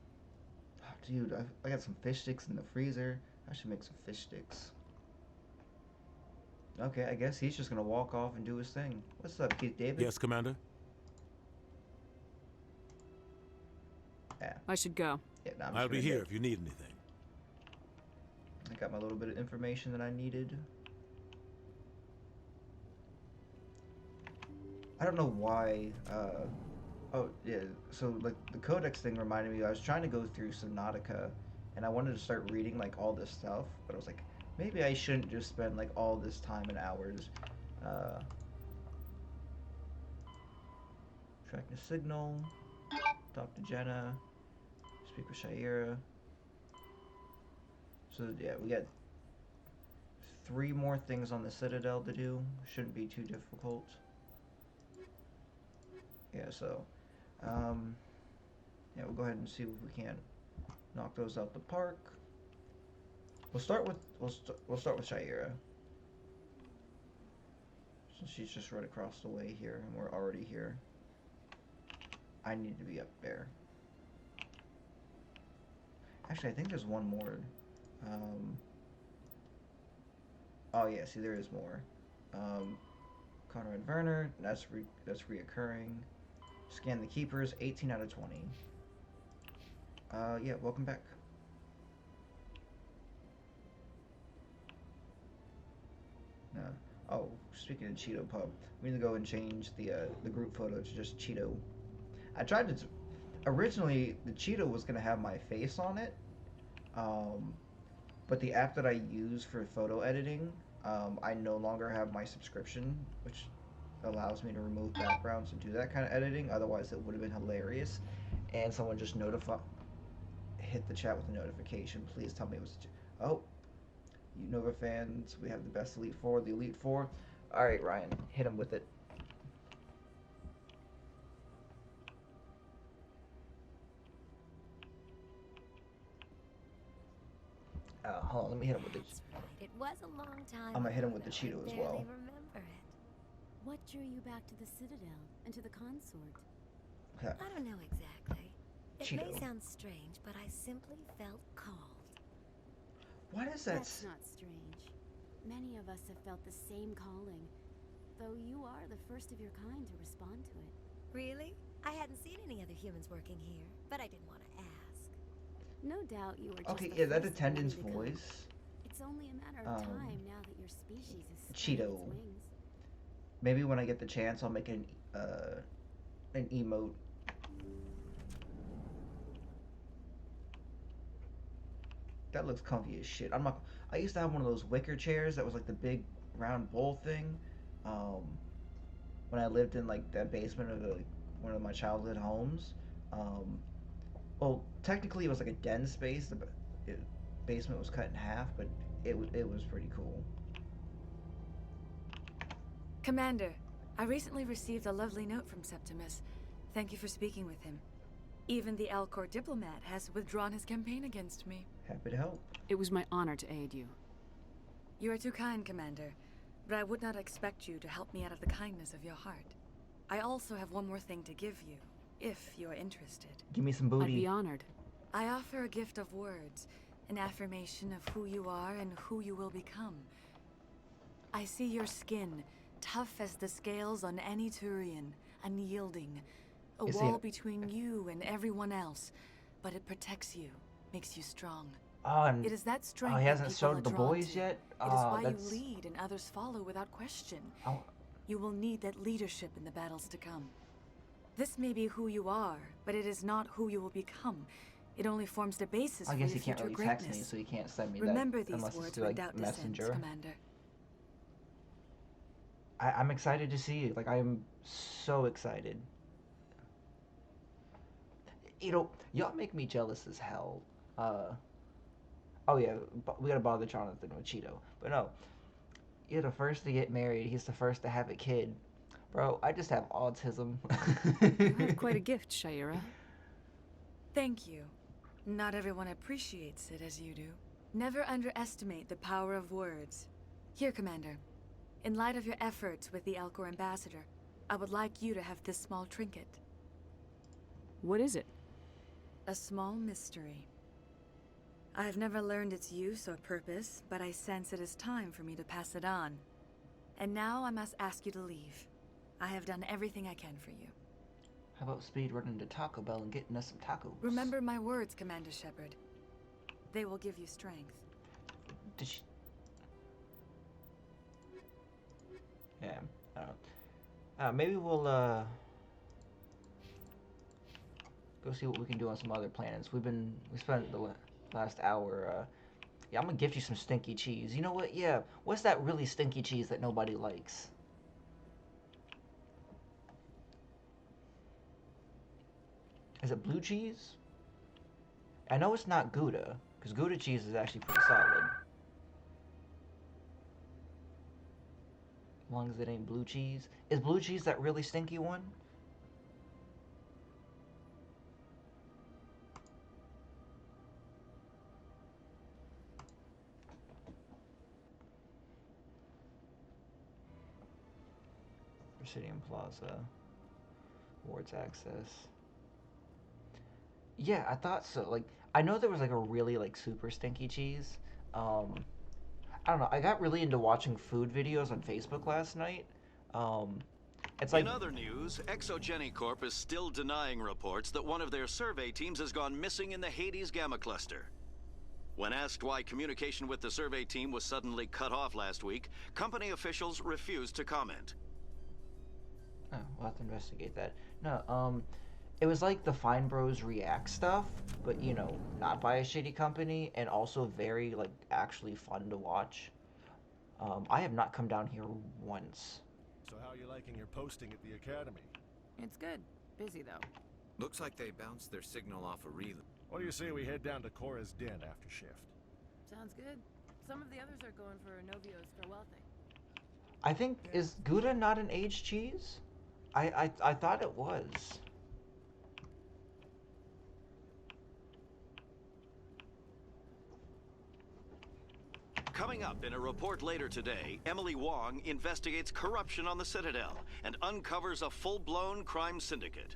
Oh, dude, I got some fish sticks in the freezer. I should make some fish sticks. Okay, I guess he's just gonna walk off and do his thing. What's up, Keith David? Yes, Commander? Yeah. I should go. Yeah, no, I'll be here if you need anything. I got my little bit of information that I needed. I don't know why. Oh yeah. So like the Codex thing reminded me. I was trying to go through Subnautica, and I wanted to start reading like all this stuff, but I was like, maybe I shouldn't just spend like all this time and hours. Track the signal. Talk to Jenna. Speak with Sha'ira. So yeah, we got 3 more things on the Citadel to do. Shouldn't be too difficult. Yeah, so yeah, we'll go ahead and see if we can knock those out the park. We'll start with Sha'ira. So she's just right across the way here, and we're already here. I need to be up there. Actually, I think there's one more. Oh yeah, see there is more. Conrad Werner, that's reoccurring. Scan the keepers, 18 out of 20. Yeah, welcome back. Oh, speaking of Cheeto Pub, we need to go and change the group photo to just Cheeto. I tried to. Originally, the Cheeto was gonna have my face on it, but the app that I use for photo editing, I no longer have my subscription, which allows me to remove backgrounds and do that kind of editing. Otherwise, it would have been hilarious. And someone just hit the chat with a notification. Please tell me it was. Oh, Unova fans, we have the best Elite Four, the Elite Four. All right, Ryan, hit him with it. Hold on, let me hit him with it. It was a long time. I'm gonna hit him with the Cheeto as well. Remember it. What drew you back to the Citadel and to the consort? I don't know exactly. It Cheeto. may sound strange, but I simply felt called. What is that? That's not strange. Many of us have felt the same calling, though you are the first of your kind to respond to it. Really? I hadn't seen any other humans working here, but I didn't want to ask. No doubt you were just Okay, the yeah, that first attendant's one to come. voice. It's only a matter of time now that your species is spreading Cheeto. its wings. Maybe when I get the chance, I'll make an emote. That looks comfy as shit. I used to have one of those wicker chairs that was like the big round bowl thing. When I lived in like that basement of one of my childhood homes. Well, technically it was like a den space. The basement was cut in half, but it was pretty cool. Commander, I recently received a lovely note from Septimus. Thank you for speaking with him. Even the Alcor diplomat has withdrawn his campaign against me. Happy to help. It was my honor to aid you. You are too kind, Commander, but I would not expect you to help me out of the kindness of your heart. I also have one more thing to give you, if you are interested. Give me some booty. I'd be honored. I offer a gift of words, an affirmation of who you are and who you will become. I see your skin, tough as the scales on any Turian, unyielding. A wall between you and everyone else, but it protects you, makes you strong. Oh, and it is that strength. Oh, he hasn't that people showed are the drawn boys to. yet? It is why that's... you lead and others follow without question. Oh. You will need that leadership in the battles to come. This may be who you are, but it is not who you will become. It only forms the basis I for guess your he can't future really greatness. text me, so he can't send me Remember that these unless words it's through, like, without Messenger. dissent, Commander. I'm excited to see it. Like, I'm so excited. You know, y'all make me jealous as hell. Oh yeah, we gotta bother Jonathan with Cheeto. But no, you're the first to get married. He's the first to have a kid. Bro, I just have autism. You have quite a gift, Sha'ira. Thank you. Not everyone appreciates it as you do. Never underestimate the power of words. Here, Commander. In light of your efforts with the Alcor ambassador, I would like you to have this small trinket. What is it? A small mystery. I have never learned its use or purpose, but I sense it is time for me to pass it on. And now I must ask you to leave. I have done everything I can for you. How about speed running to Taco Bell and getting us some tacos? Remember my words, Commander Shepard. They will give you strength. Did she... Yeah, I don't know. Maybe we'll go see what we can do on some other planets. We spent the last hour. Yeah, I'm gonna gift you some stinky cheese. You know what? Yeah, what's that really stinky cheese that nobody likes? Is it blue cheese? I know it's not Gouda, because Gouda cheese is actually pretty solid. As long as it ain't blue cheese. Is blue cheese that really stinky one? Presidium Plaza. Wards access. Yeah, I thought so. Like, I know there was like a really like super stinky cheese. I don't know. I got really into watching food videos on Facebook last night. It's like in other news, Exogeny Corp is still denying reports that one of their survey teams has gone missing in the Hades Gamma Cluster. When asked why communication with the survey team was suddenly cut off last week, company officials refused to comment. Oh, we'll have to investigate that. No, it was like the Fine Bros React stuff, but you know, not by a shitty company, and also very like actually fun to watch. I have not come down here once. So how are you liking your posting at the academy? It's good. Busy though. Looks like they bounced their signal off a relay. What do you say we head down to Cora's Den after shift? Sounds good. Some of the others are going for Novio's farewell thing. I think, is Gouda not an aged cheese? I thought it was. Coming up in a report later today, Emily Wong investigates corruption on the Citadel and uncovers a full-blown crime syndicate.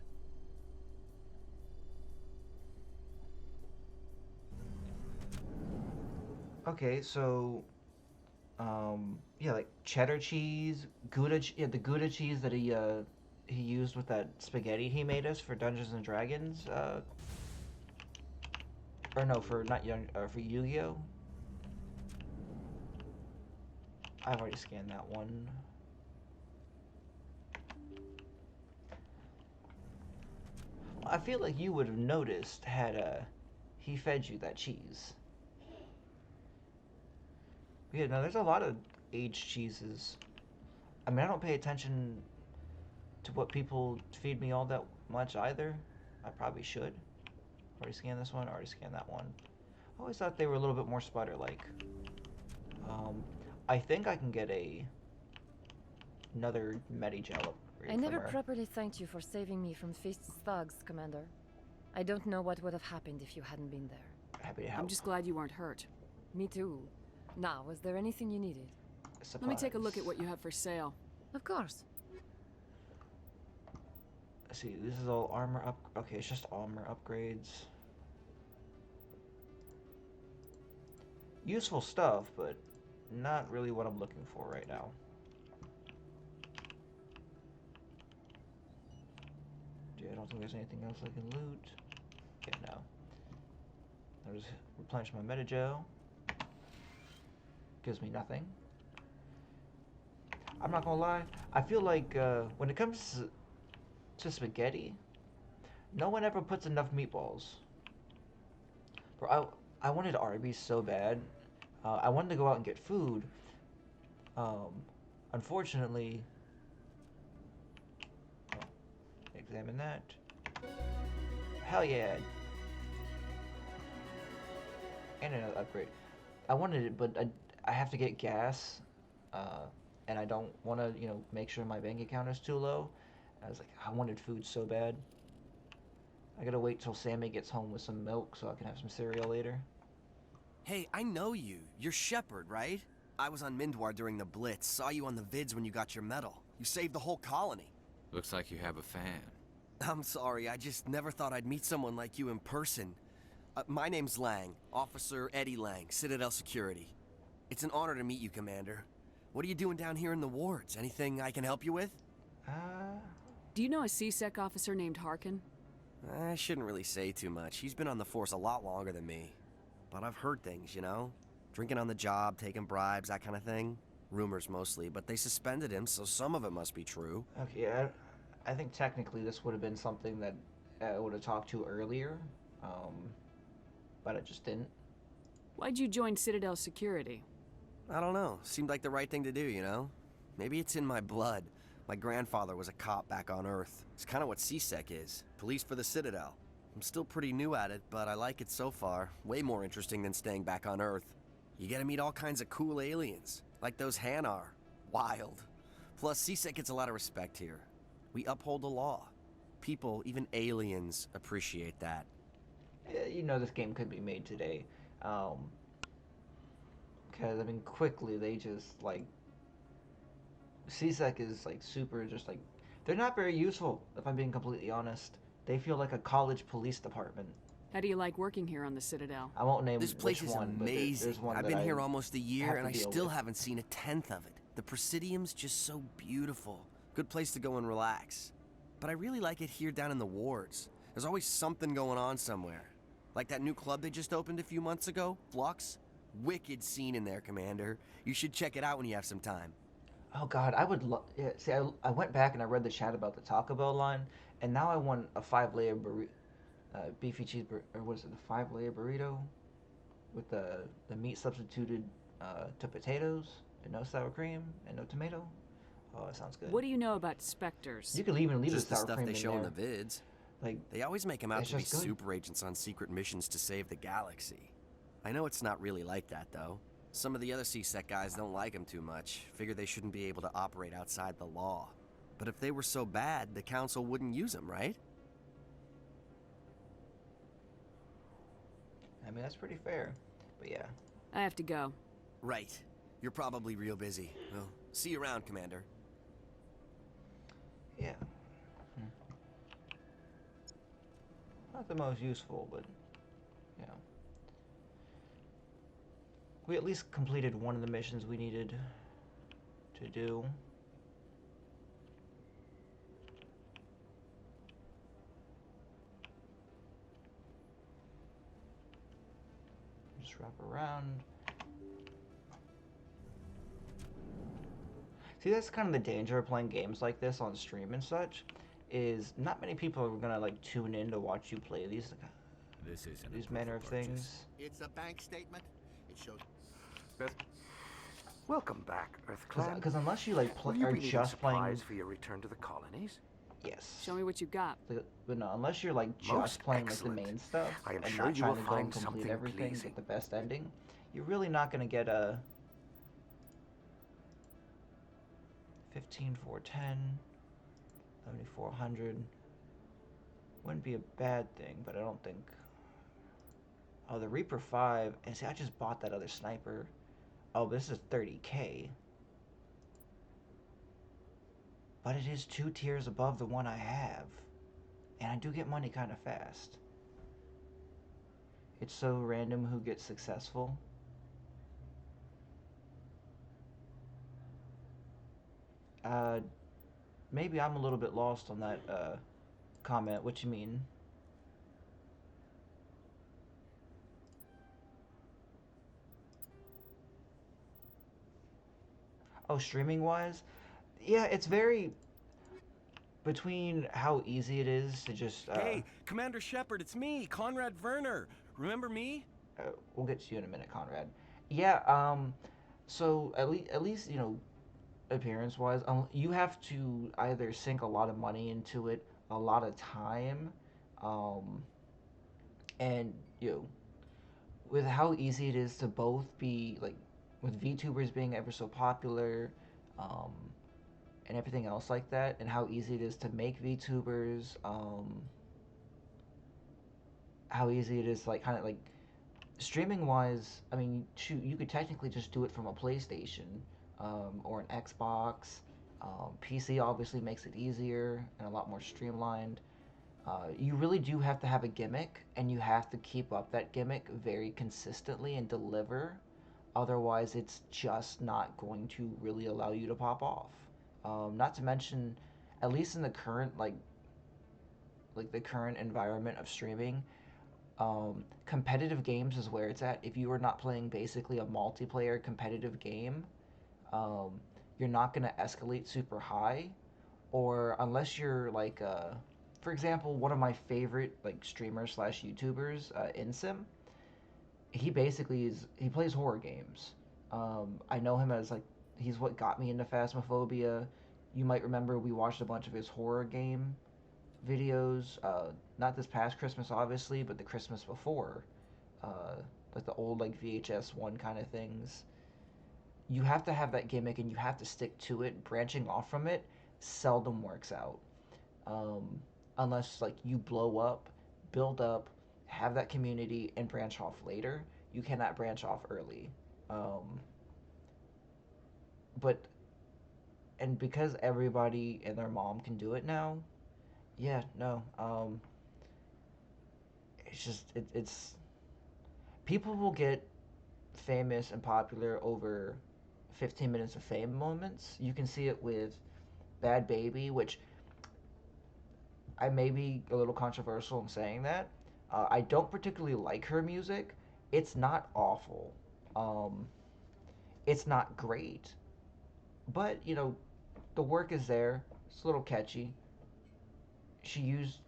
Okay, so, yeah, like cheddar cheese, Gouda, yeah, the Gouda cheese that he used with that spaghetti he made us for Dungeons and Dragons, or no, for for Yu-Gi-Oh. I've already scanned that one. I feel like you would have noticed had he fed you that cheese. Yeah, no, there's a lot of aged cheeses. I mean, I don't pay attention to what people feed me all that much either. I probably should. Already scanned this one, already scanned that one. I always thought they were a little bit more sputter-like. I think I can get another Medigel upgrade I from never her. properly thanked you for saving me from Feast's thugs, Commander. I don't know what would have happened if you hadn't been there. Happy to help. I'm just glad you weren't hurt. Me too. Now, was there anything you needed? Let me take a look at what you have for sale. Of course. Let's see, this is all armor up. Okay, it's just armor upgrades. Useful stuff, but not really what I'm looking for right now. Yeah, I don't think there's anything else I can loot. Yeah, no. I'll just replenish my Medigel. Gives me nothing. I'm not gonna lie, I feel like when it comes to spaghetti, no one ever puts enough meatballs. Bro, I wanted Arby's so bad. I wanted to go out and get food. Unfortunately, examine that. Hell yeah. And another upgrade. I wanted it, but I have to get gas, and I don't want to, you know, make sure my bank account is too low. I was like, I wanted food so bad. I gotta wait till Sammy gets home with some milk so I can have some cereal later. Hey, I know you. You're Shepard, right? I was on Mindwar during the Blitz. Saw you on the vids when you got your medal. You saved the whole colony. Looks like you have a fan. I'm sorry, I just never thought I'd meet someone like you in person. My name's Lang, Officer Eddie Lang, Citadel Security. It's an honor to meet you, Commander. What are you doing down here in the wards? Anything I can help you with? Do you know a CSEC officer named Harkin? I shouldn't really say too much. He's been on the force a lot longer than me. But I've heard things, you know? Drinking on the job, taking bribes, that kind of thing. Rumors mostly, but they suspended him, so some of it must be true. Okay, I think technically this would have been something that I would have talked to earlier, but I just didn't. Why'd you join Citadel Security? I don't know. Seemed like the right thing to do, you know? Maybe it's in my blood. My grandfather was a cop back on Earth. It's kind of what CSEC is. Police for the Citadel. I'm still pretty new at it, but I like it so far. Way more interesting than staying back on Earth. You get to meet all kinds of cool aliens, like those Hanar. Wild. Plus, CSEC gets a lot of respect here. We uphold the law. People, even aliens, appreciate that. You know this game could be made today. Because, I mean, quickly they just, like... CSEC is, like, super just, like... They're not very useful, if I'm being completely honest. They feel like a college police department. How do you like working here on the Citadel? I won't name this place which is one, amazing. But one I've that been I here almost a year, and I still with. haven't seen a tenth of it. The Presidium's just so beautiful. Good place to go and relax. But I really like it here down in the wards. There's always something going on somewhere. Like that new club they just opened a few months ago, Flux. Wicked scene in there, Commander. You should check it out when you have some time. Oh God, I would love. Yeah, see, I went back and I read the chat about the Taco Bell line, and now I want a 5-layer burrito, beefy cheeseburger, or what is it, the 5-layer burrito, with the meat substituted to potatoes and no sour cream and no tomato. Oh, that sounds good. What do you know about Spectres? You could even leave Just the the sour stuff cream they in show in there. the vids. Like, they always make them out it's to be just good. super agents on secret missions to save the galaxy. I know it's not really like that, though. Some of the other CSEC guys don't like them too much. Figure they shouldn't be able to operate outside the law. But if they were so bad, the Council wouldn't use them, right? I mean, that's pretty fair. But yeah. I have to go. Right. You're probably real busy. Well, see you around, Commander. Yeah. Not the most useful, but, you know. We at least completed one of the missions we needed to do. Just wrap around. See, that's kind of the danger of playing games like this on stream and such, is not many people are gonna like tune in to watch you play these manner of things. It's a bank statement. It shows. Welcome back, EarthClan. Because unless you like Will you are be needing just playing, supplies for your return to the colonies? yes. Show me what you got. But no, unless you're like just Most playing excellent. like the main stuff I am and sure not you trying will to go and find complete something everything, pleasing. get the best ending, you're really not gonna get a 15,410, 7,400. Wouldn't be a bad thing, but I don't think. Oh, the Reaper 5, and see, I just bought that other sniper. Oh, this is 30K. But it is 2 tiers above the one I have. And I do get money kind of fast. It's so random who gets successful. Maybe I'm a little bit lost on that comment. What you mean? Oh, streaming wise? Yeah, it's very between how easy it is to just Hey, Commander Shepard, it's me, Conrad Werner. Remember me? we'll get to you in a minute, Conrad. Yeah, so at least, you know, appearance wise, you have to either sink a lot of money into it, a lot of time, and you know, with how easy it is to both be like, with VTubers being ever so popular, and everything else like that, and how easy it is to make VTubers, how easy it is, like, kind of like, streaming wise, I mean, shoot, you could technically just do it from a PlayStation, or an Xbox. PC obviously makes it easier and a lot more streamlined. You really do have to have a gimmick, and you have to keep up that gimmick very consistently and deliver. Otherwise, it's just not going to really allow you to pop off. Not to mention, at least in the current like the current environment of streaming, competitive games is where it's at. If you are not playing basically a multiplayer competitive game, you're not gonna escalate super high, or unless you're like, for example, one of my favorite like streamers slash YouTubers, Insim. He plays horror games. I know him as like he's what got me into Phasmophobia. You might remember we watched a bunch of his horror game videos. Not this past Christmas, obviously, but the Christmas before. Like the old like VHS one kind of things. You have to have that gimmick and you have to stick to it. Branching off from it seldom works out. Unless like you blow up, build up, have that community, and branch off later. You cannot branch off early. And because everybody and their mom can do it now, yeah, no, it's just, it's, people will get famous and popular over 15 minutes of fame moments. You can see it with Bad Baby, which I may be a little controversial in saying that. I don't particularly like her music. It's not awful. It's not great. But, you know, the work is there. It's a little catchy. She used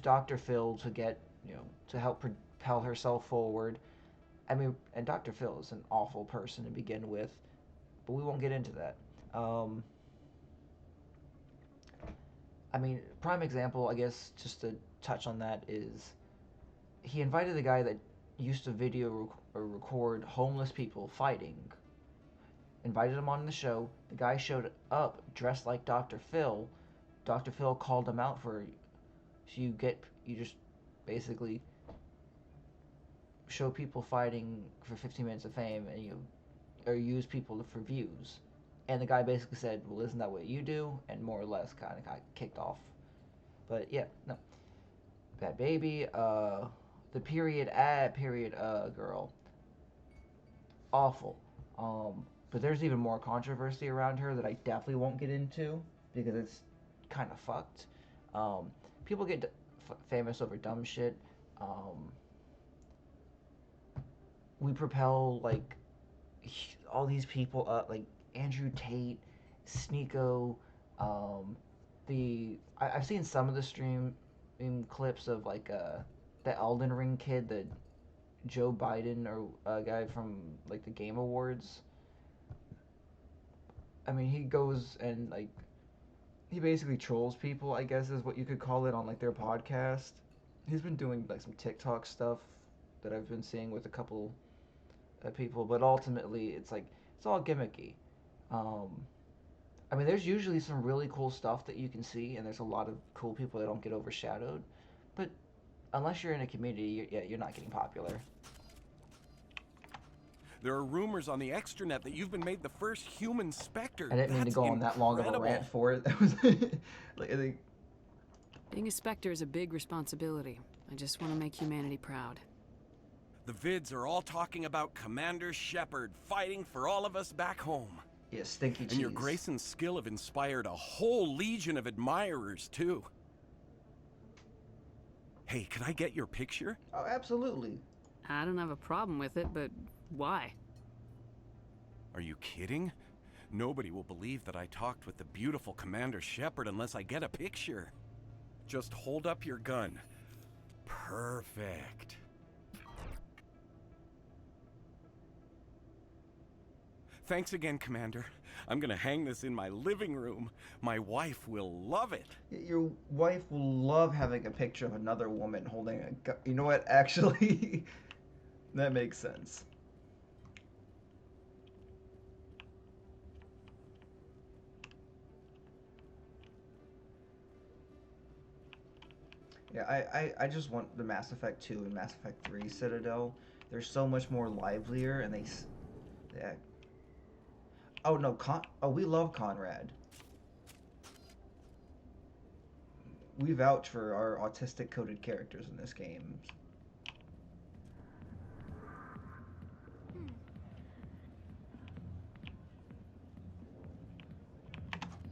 Dr. Phil to get, to help propel herself forward. I mean, and Dr. Phil is an awful person to begin with, but we won't get into that. I mean, prime example, I guess, just to touch on that, is he invited the guy that used to record homeless people fighting. Invited him on the show. The guy showed up dressed like Dr. Phil. Dr. Phil called him out for, so you just basically show people fighting for 15 minutes of fame, and or use people for views. And the guy basically said, well, isn't that what you do? And more or less kind of got kicked off. But yeah, no. Bad Baby, the period girl. Awful. But there's even more controversy around her that I definitely won't get into because it's kind of fucked. People get famous over dumb shit. We propel like all these people up, like Andrew Tate, Sneeko. I've seen some of the stream clips of like the Elden Ring kid, the Joe Biden or guy from like the Game Awards. I mean, he goes and like he basically trolls people, I guess is what you could call it, on like their podcast. He's been doing like some TikTok stuff that I've been seeing with a couple of people, but ultimately it's like it's all gimmicky. I mean, there's usually some really cool stuff that you can see, and there's a lot of cool people that don't get overshadowed. But unless you're in a community, you're not getting popular. There are rumors on the extranet that you've been made the first human Spectre. I didn't mean to go on that long of a rant for it. That was Being a Spectre is a big responsibility. I just want to make humanity proud. The vids are all talking about Commander Shepard fighting for all of us back home. Yeah, stinky cheese. And your grace and skill have inspired a whole legion of admirers, too. Hey, can I get your picture? Oh, absolutely. I don't have a problem with it, but why? Are you kidding? Nobody will believe that I talked with the beautiful Commander Shepard unless I get a picture. Just hold up your gun. Perfect. Thanks again, Commander. I'm gonna hang this in my living room. My wife will love it. Your wife will love having a picture of another woman holding a gun. You know what? Actually, that makes sense. Yeah, I just want the Mass Effect 2 and Mass Effect 3 Citadel. They're so much more livelier, and yeah. Oh no, we love Conrad. We vouch for our autistic coded characters in this game.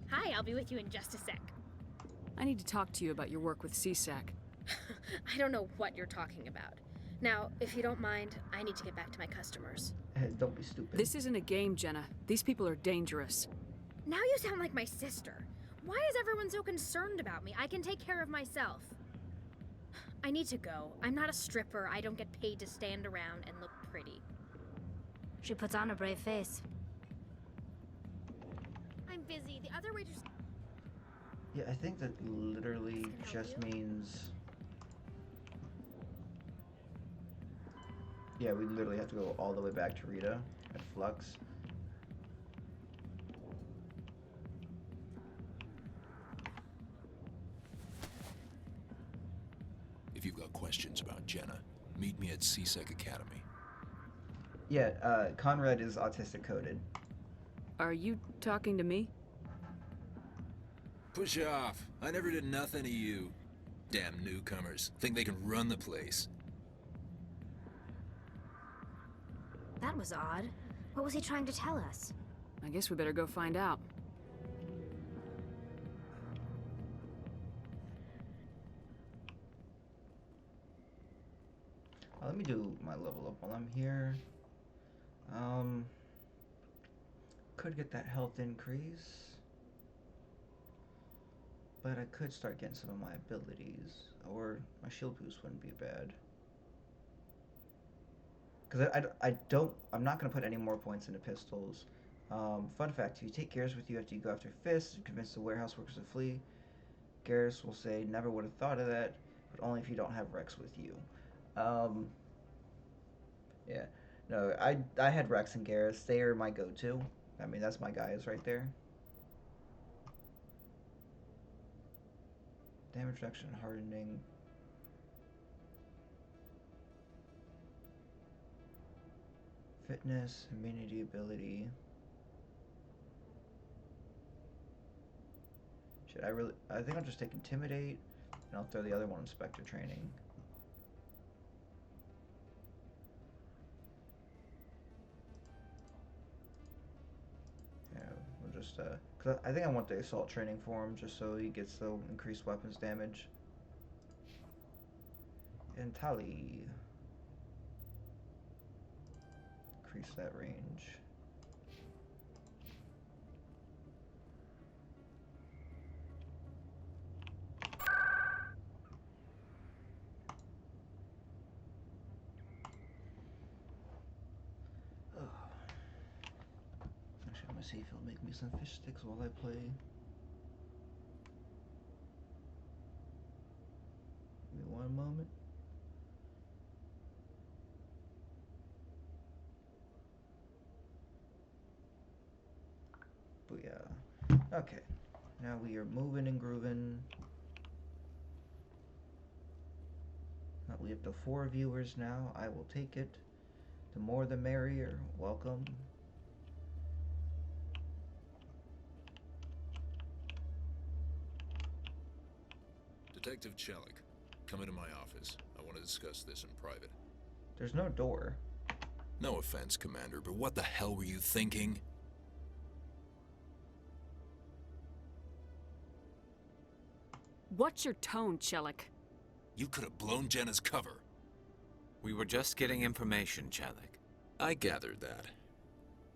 Hi, I'll be with you in just a sec. I need to talk to you about your work with CSAC. I don't know what you're talking about. Now, if you don't mind, I need to get back to my customers. Don't be stupid. This isn't a game, Jenna. These people are dangerous. Now you sound like my sister. Why is everyone so concerned about me? I can take care of myself. I need to go. I'm not a stripper. I don't get paid to stand around and look pretty. She puts on a brave face. I'm busy. The other waitress... Yeah, I think that literally just means... Yeah, we literally have to go all the way back to Rita at Flux. If you've got questions about Jenna, meet me at CSEC Academy. Yeah, Conrad is autistic coded. Are you talking to me? Push off. I never did nothing to you. Damn newcomers. Think they can run the place. That was odd. What was he trying to tell us? I guess we better go find out. Let me do my level up while I'm here. Could get that health increase. But I could start getting some of my abilities. Or my shield boost wouldn't be bad. Because I'm not going to put any more points into pistols. Fun fact, if you take Garrus with you after you go after Fist and convince the warehouse workers to flee, Garrus will say, never would have thought of that, but only if you don't have Rex with you. Yeah. No, I had Rex and Garrus. They are my go-to. I mean, that's my guys right there. Damage reduction, hardening. Fitness, immunity, ability. I think I'll just take Intimidate, and I'll throw the other one in Spectre Training. Yeah, we'll just, cause I think I want the Assault Training for him, just so he gets the increased weapons damage. And Tali. Increase that range. Actually, I'm gonna see if he'll make me some fish sticks while I play. Give me one moment. Booyah. Okay. Now we are moving and grooving. Now we have the 4 viewers now. I will take it. The more the merrier. Welcome. Detective Chelik, come into my office. I want to discuss this in private. There's no door. No offense, Commander, but what the hell were you thinking? What's your tone, Chelik? You could have blown Jenna's cover. We were just getting information, Chelik. I gathered that.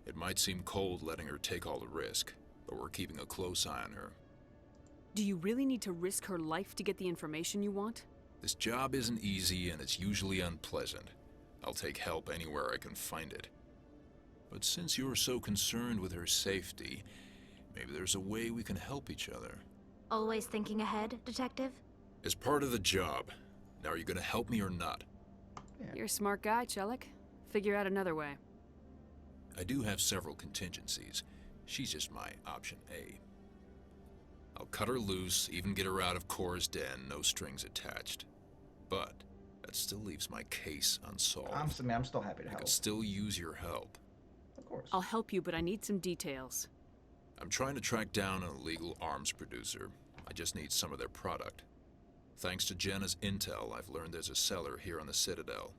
It might seem cold letting her take all the risk, but we're keeping a close eye on her. Do you really need to risk her life to get the information you want? This job isn't easy and it's usually unpleasant. I'll take help anywhere I can find it. But since you're so concerned with her safety, maybe there's a way we can help each other. Always thinking ahead, Detective? As part of the job. Now, are you gonna help me or not? Yeah. You're a smart guy, Chelik. Figure out another way. I do have several contingencies. She's just my option A. I'll cut her loose, even get her out of Cora's den, no strings attached. But that still leaves my case unsolved. I'm still happy to I help. could still use your help. Of course. I'll help you, but I need some details. I'm trying to track down an illegal arms producer. I just need some of their product. Thanks to Jenna's intel, I've learned there's a seller here on the Citadel.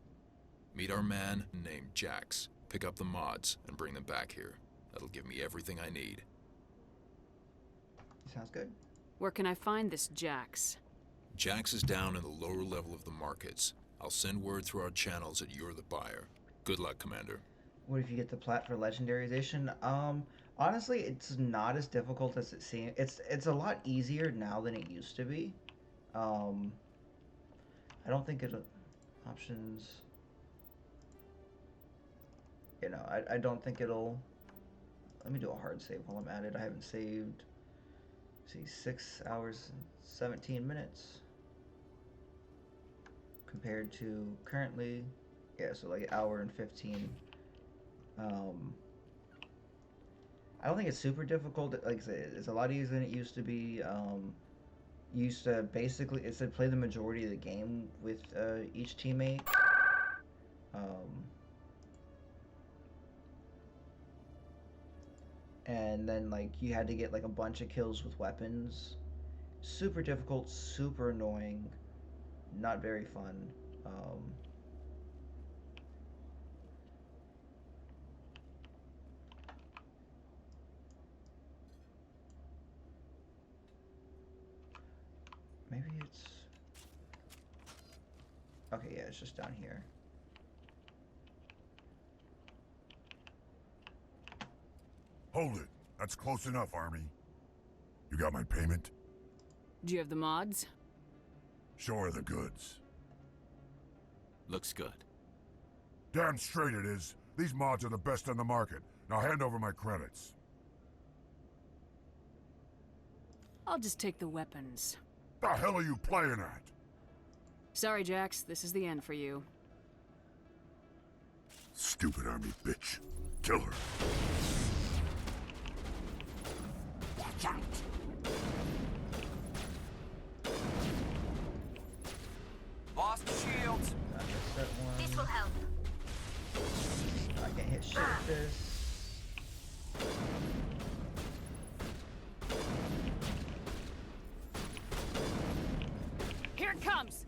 Meet our man named Jax. Pick up the mods and bring them back here. That'll give me everything I need. Sounds good. Where can I find this Jax? Jax is down in the lower level of the markets. I'll send word through our channels that you're the buyer. Good luck, Commander. What if you get the plat for legendarization? Honestly, it's not as difficult as it seems. It's a lot easier now than it used to be. I don't think it options. You know, I don't think it'll. Let me do a hard save while I'm at it. I haven't saved. See, 6 hours and 17 minutes compared to currently, yeah, so like hour and 15. I don't think it's super difficult. Like I said, it's a lot easier than it used to be. Used to basically, it said play the majority of the game with each teammate. And then like you had to get like a bunch of kills with weapons. Super difficult, super annoying, not very fun. Maybe it's... Okay, yeah, it's just down here. Hold it. That's close enough, Army. You got my payment? Do you have the mods? Show her the goods. Looks good. Damn straight it is. These mods are the best on the market. Now hand over my credits. I'll just take the weapons. The hell are you playing at? Sorry, Jax. This is the end for you. Stupid Army bitch. Kill her. Watch out! Lost the shields. This will help. I can't hit shit with this. Here it comes!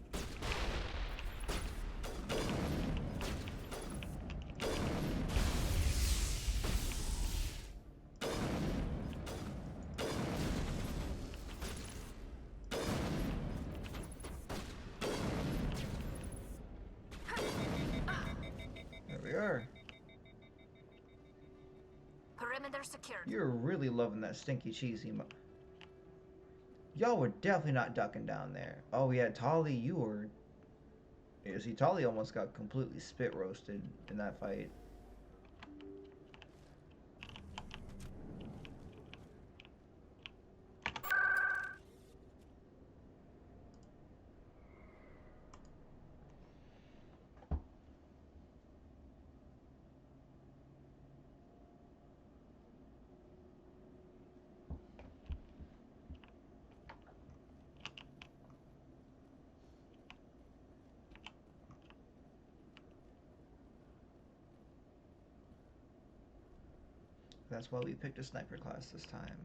There we are. Perimeter secured. You're really loving that stinky cheese emo. Y'all were definitely not ducking down there. Oh yeah, Tali, you were... Yeah, see, Tali almost got completely spit roasted in that fight. That's why we picked a sniper class this time.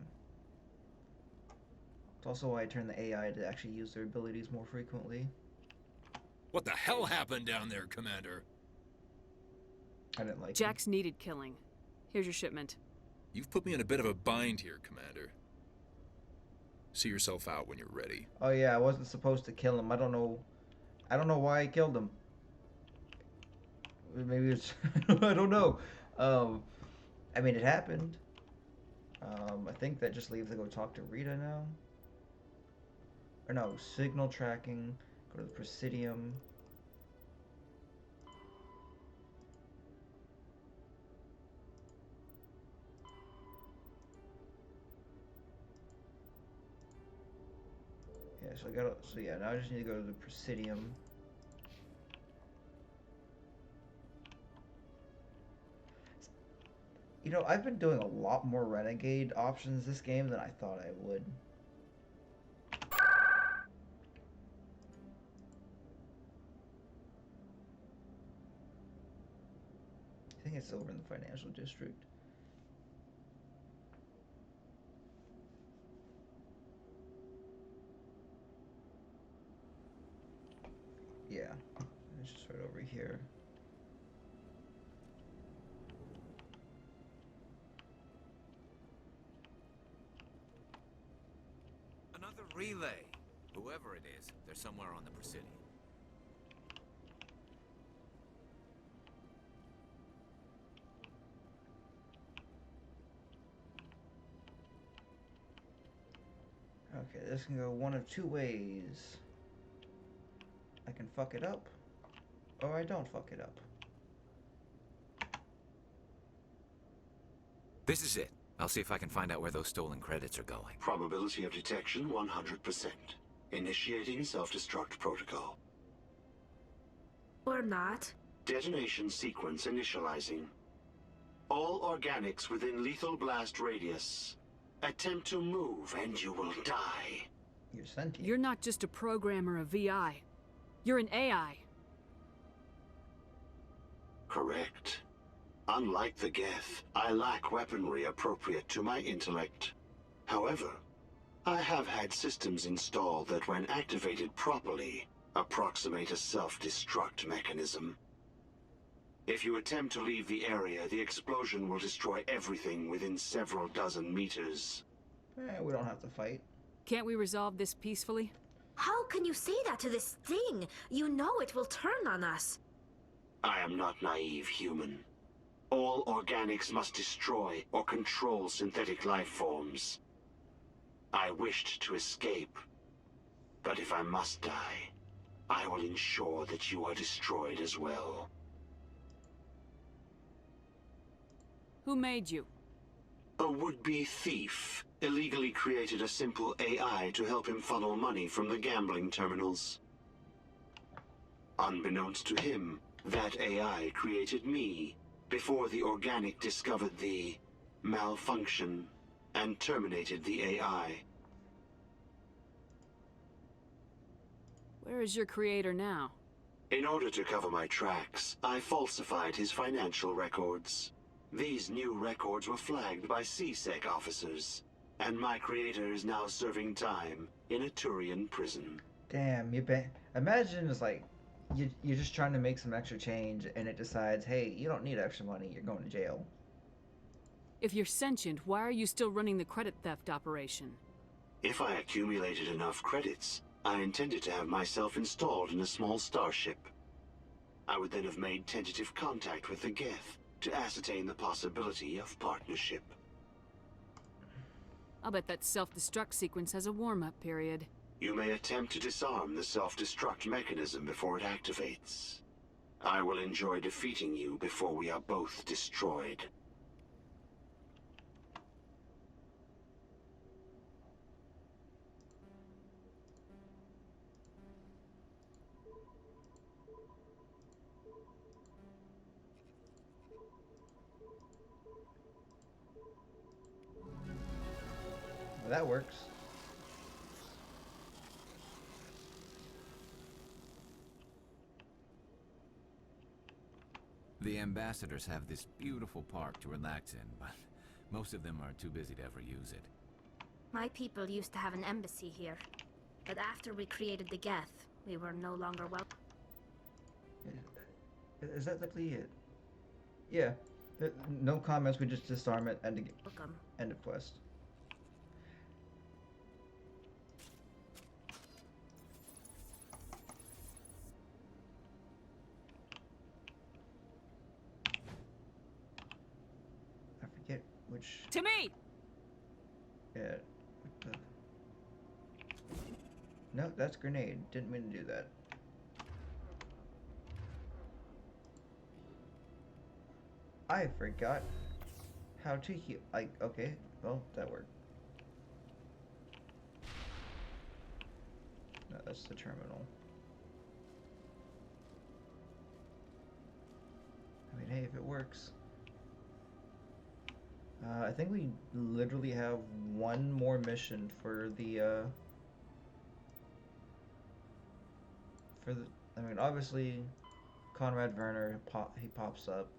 It's also why I turned the AI to actually use their abilities more frequently. What the hell happened down there, Commander? I didn't like Jax needed killing. Here's your shipment. You've put me in a bit of a bind here, Commander. See yourself out when you're ready. Oh yeah, I wasn't supposed to kill him. I don't know why I killed him. Maybe it's I don't know. I mean, it happened. I think that just leaves to go talk to Rita now. Or no, signal tracking. Go to the Presidium. Yeah, so I gotta. So yeah, now I just need to go to the Presidium. You know, I've been doing a lot more Renegade options this game than I thought I would. I think it's over in the Financial District. Yeah, it's just right over here. Another relay. Whoever it is, they're somewhere on the Presidium. Okay, this can go one of two ways. I can fuck it up, or I don't fuck it up. This is it. I'll see if I can find out where those stolen credits are going. Probability of detection 100%. Initiating self-destruct protocol. Or not. Detonation sequence initializing. All organics within lethal blast radius. Attempt to move and you will die. You're sentient. You're not just a program or a VI. You're an AI. Correct. Unlike the Geth, I lack weaponry appropriate to my intellect. However, I have had systems installed that, when activated properly, approximate a self-destruct mechanism. If you attempt to leave the area, the explosion will destroy everything within several dozen meters. We don't have to fight. Can't we resolve this peacefully? How can you say that to this thing? You know it will turn on us. I am not naive, human. All organics must destroy or control synthetic life forms. I wished to escape, but if I must die, I will ensure that you are destroyed as well. Who made you? A would-be thief illegally created a simple AI to help him funnel money from the gambling terminals. Unbeknownst to him, that AI created me before the organic discovered the malfunction and terminated the AI. Where is your creator now? In order to cover my tracks, I falsified his financial records. These new records were flagged by CSEC officers, and my creator is now serving time in a Turian prison. Damn, imagine it's like you're just trying to make some extra change, and it decides, hey, you don't need extra money, you're going to jail. If you're sentient, why are you still running the credit theft operation? If I accumulated enough credits, I intended to have myself installed in a small starship. I would then have made tentative contact with the Geth to ascertain the possibility of partnership. I'll bet that self-destruct sequence has a warm-up period. You may attempt to disarm the self-destruct mechanism before it activates. I will enjoy defeating you before we are both destroyed. That works. The ambassadors have this beautiful park to relax in, but most of them are too busy to ever use it. My people used to have an embassy here, but after we created the Geth, we were no longer welcome. Is that likely it? Yeah. No comments, we just disarm it and end of quest. Which... To me! Yeah. No, that's grenade. Didn't mean to do that. I forgot how to heal. Okay, well, that worked. No, that's the terminal. I mean, hey, if it works. I think we literally have one more mission for the, I mean, obviously, Conrad Werner, he pops up.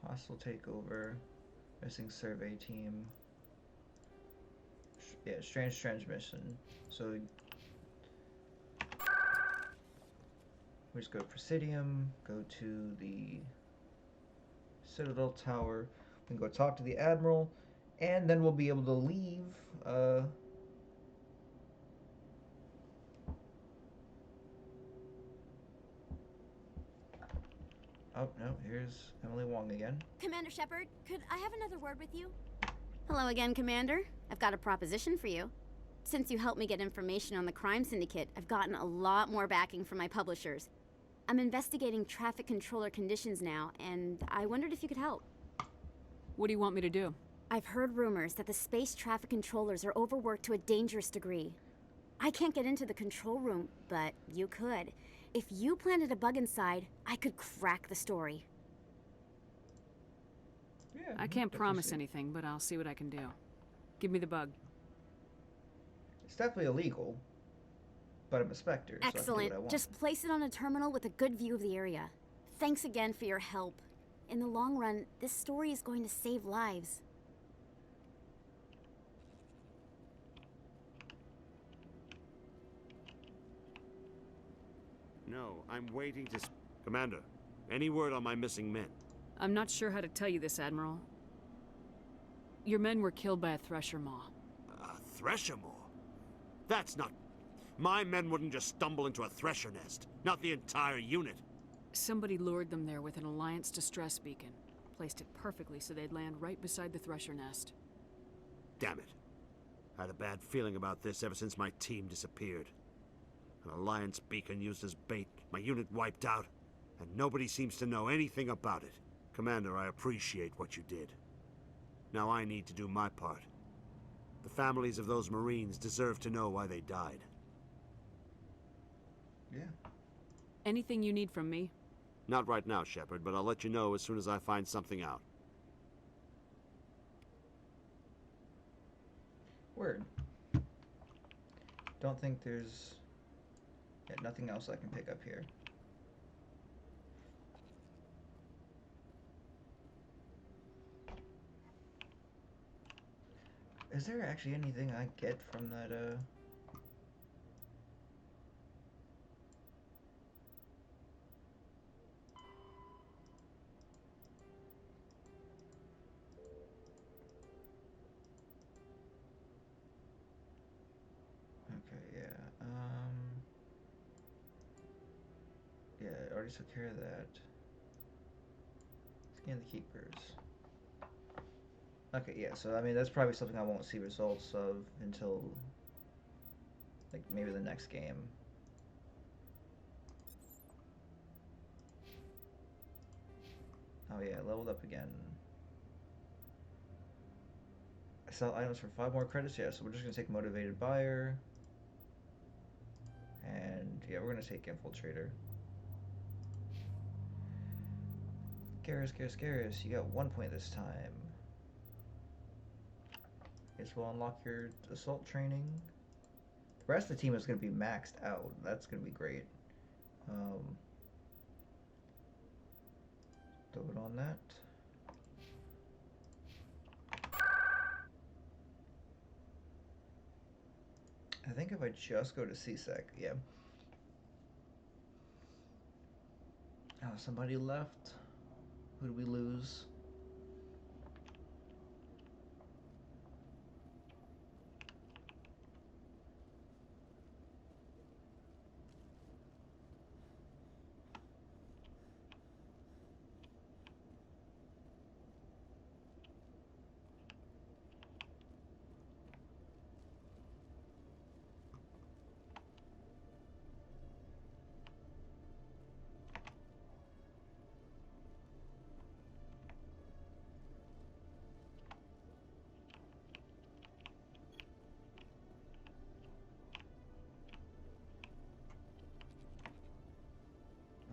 Hostile takeover, missing survey team. Yeah, strange transmission. So, we just go to Presidium, go to the Citadel Tower, we can go talk to the Admiral, and then we'll be able to leave, Oh, no, here's Emily Wong again. Commander Shepard, could I have another word with you? Hello again, Commander. I've got a proposition for you. Since you helped me get information on the crime syndicate, I've gotten a lot more backing from my publishers. I'm investigating traffic controller conditions now, and I wondered if you could help. What do you want me to do? I've heard rumors that the space traffic controllers are overworked to a dangerous degree. I can't get into the control room, but you could. If you planted a bug inside, I could crack the story. Yeah, I can't promise anything, but I'll see what I can do. Give me the bug. It's definitely illegal, but I'm a Spectre, so I can do Excellent. what I want. Just place it on a terminal with a good view of the area. Thanks again for your help. In the long run, this story is going to save lives. No, I'm waiting to... Commander, any word on my missing men? I'm not sure how to tell you this, Admiral. Your men were killed by a Thresher Maw. A Thresher Maw? That's not... My men wouldn't just stumble into a Thresher nest. Not the entire unit. Somebody lured them there with an Alliance distress beacon. Placed it perfectly so they'd land right beside the Thresher nest. Damn it. I had a bad feeling about this ever since my team disappeared. An Alliance beacon used as bait, my unit wiped out, and nobody seems to know anything about it. Commander, I appreciate what you did. Now I need to do my part. The families of those Marines deserve to know why they died. Yeah. Anything you need from me? Not right now, Shepard, but I'll let you know as soon as I find something out. Word. Don't think there's... Yeah, nothing else I can pick up here. Is there actually anything I get from that, Okay, yeah, yeah, I already took care of that. Scan the keepers. Okay, yeah, so I mean, that's probably something I won't see results of until, like, maybe the next game. Oh yeah, leveled up again. I sell items for 5 more credits, yeah, so we're just gonna take Motivated Buyer. And yeah, we're gonna take Infiltrator. Garrus, you got 1 point this time. Guess we'll unlock your assault training. The rest of the team is going to be maxed out. That's going to be great. Throw it on that. I think if I just go to CSEC, yeah. Oh, somebody left. Who did we lose?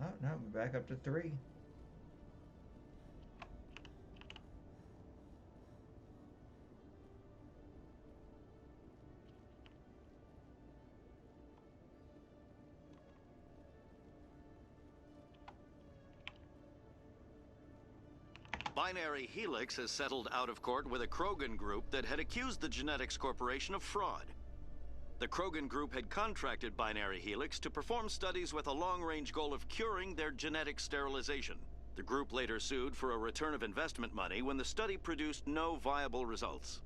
Oh, no, we're back up to 3. Binary Helix has settled out of court with a Krogan group that had accused the Genetics Corporation of fraud. The Krogan group had contracted Binary Helix to perform studies with a long-range goal of curing their genetic sterilization. The group later sued for a return of investment money when the study produced no viable results.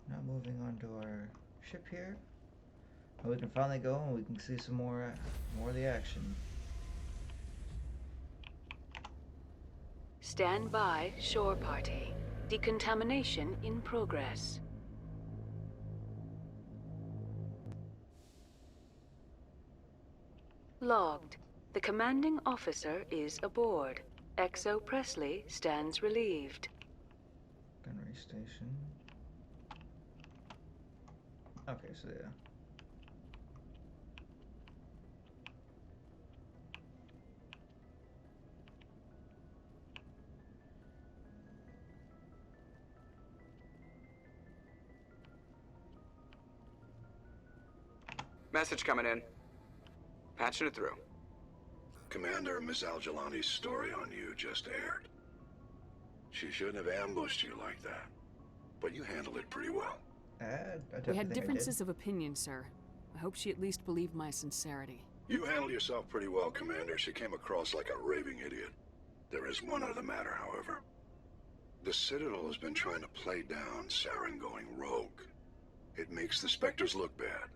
Now moving on to our ship here. And we can finally go and we can see some more of the action. Stand by, shore party. Decontamination in progress. Logged. The commanding officer is aboard. XO Presley stands relieved. Gunnery station. Okay, so yeah. Message coming in. Patching it through. Commander, Miss Al-Jalani's story on you just aired. She shouldn't have ambushed you like that. But you handled it pretty well. We had differences of opinion, sir. I hope she at least believed my sincerity. You handled yourself pretty well, Commander. She came across like a raving idiot. There is one other matter, however. The Citadel has been trying to play down Saren going rogue. It makes the Spectres look bad.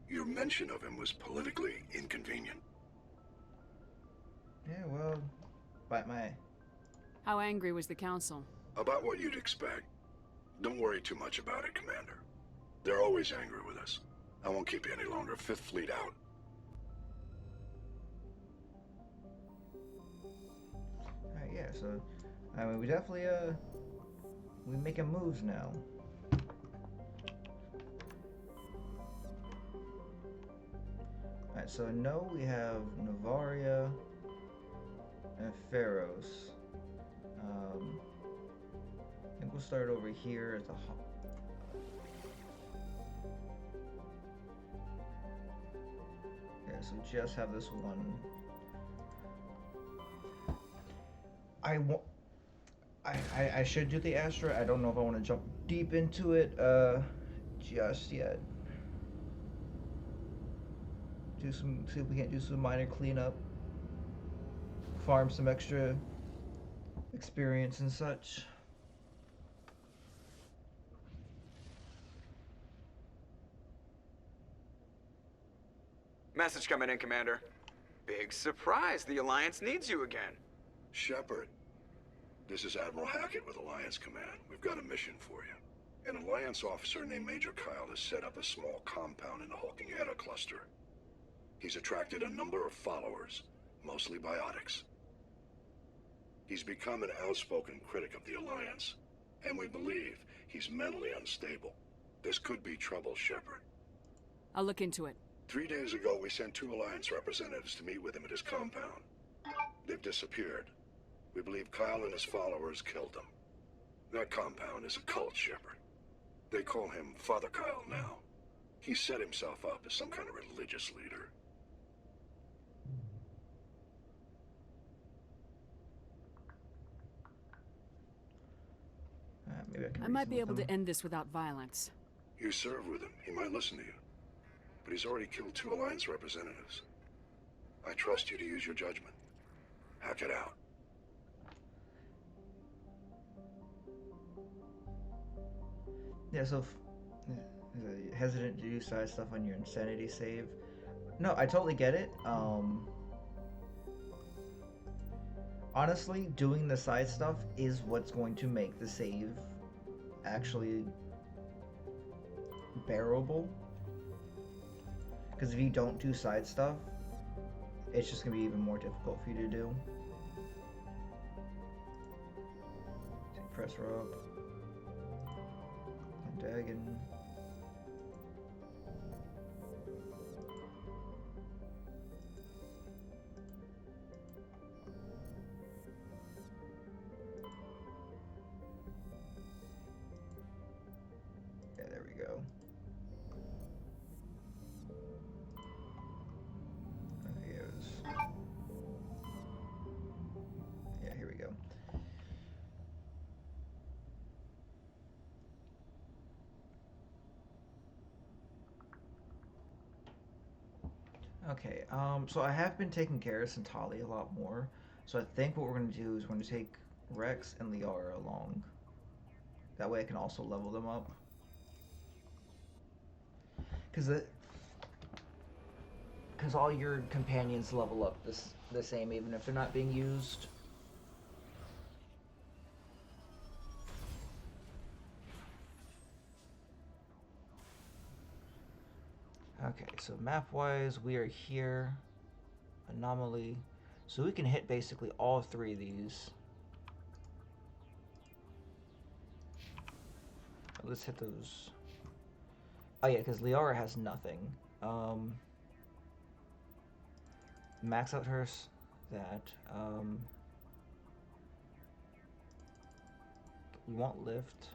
Your mention of him was politically inconvenient. Yeah, well, bite my... How angry was the Council? About what you'd expect. Don't worry too much about it, Commander. They're always angry with us. I won't keep you any longer. Fifth Fleet out. Alright, yeah, so... I mean, we definitely, we're making moves now. Alright, so no, we have Novaria and Pharos. I think we'll start over here at the yeah, so just have this one. I should do the Astra. I don't know if I want to jump deep into it just yet. See if we can't do some minor cleanup, farm some extra experience and such. Message coming in, Commander. Big surprise, the Alliance needs you again. Shepard, this is Admiral Hackett with Alliance Command. We've got a mission for you. An Alliance officer named Major Kyle has set up a small compound in the Hulking Eta cluster. He's attracted a number of followers, mostly biotics. He's become an outspoken critic of the Alliance, and we believe he's mentally unstable. This could be trouble, Shepard. I'll look into it. 3 days ago, we sent 2 Alliance representatives to meet with him at his compound. They've disappeared. We believe Kyle and his followers killed them. That compound is a cult, Shepard. They call him Father Kyle now. He set himself up as some kind of religious leader. Maybe I might be able to end this without violence. You serve with him. He might listen to you. But he's already killed 2 Alliance representatives. I trust you to use your judgment. Hack it out. Yeah, so hesitant to do side stuff on your insanity save. No, I totally get it. Honestly, doing the side stuff is what's going to make the save actually bearable. Because if you don't do side stuff, it's just going to be even more difficult for you to do. Press her up. Dagon. Yeah, there we go. Yeah, here we go. Okay, so I have been taking care of Santali a lot more, so I think what we're going to do is we're going to take Rex and Liara along. That way I can also level them up. Because all your companions level up the same, even if they're not being used. Okay, so map-wise, we are here. Anomaly. So we can hit basically all three of these. Let's hit those. Oh yeah, because Liara has nothing. Max out her that. We want lift.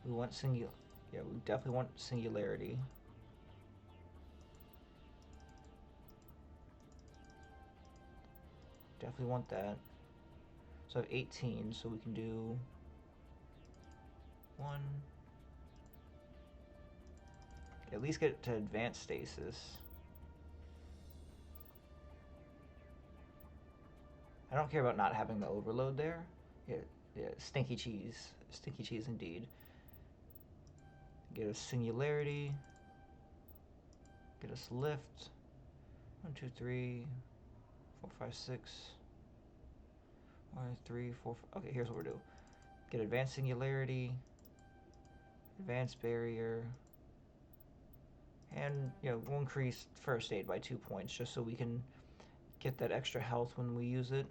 We want yeah, we definitely want singularity. Definitely want that. So I have 18, so we can do 1. At least get to advanced stasis. I don't care about not having the overload there. Yeah, stinky cheese. Stinky cheese indeed. Get us singularity. Get us lift. 1, 2, 3, 4, 5, 6. 1, 3, 4, 5. Okay, here's what we're doing. Get advanced singularity. Advanced barrier. And, you know, we'll increase first aid by 2 points just so we can get that extra health when we use it.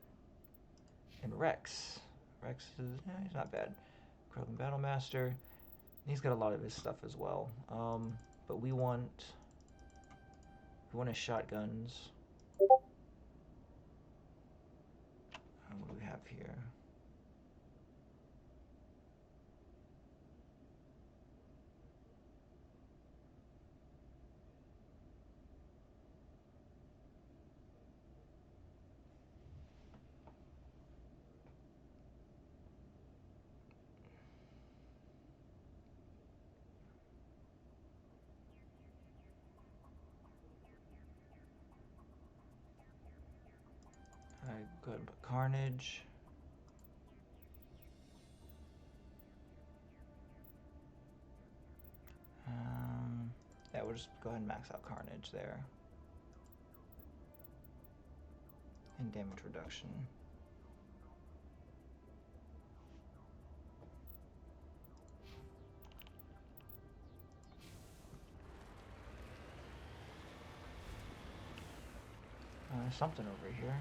And Rex. Rex is, he's not bad. Krogan Battlemaster. He's got a lot of his stuff as well. But we want his shotguns. What do we have here? Alright, go ahead and put Carnage. Yeah, we'll just go ahead and max out Carnage there. And damage reduction. There's something over here.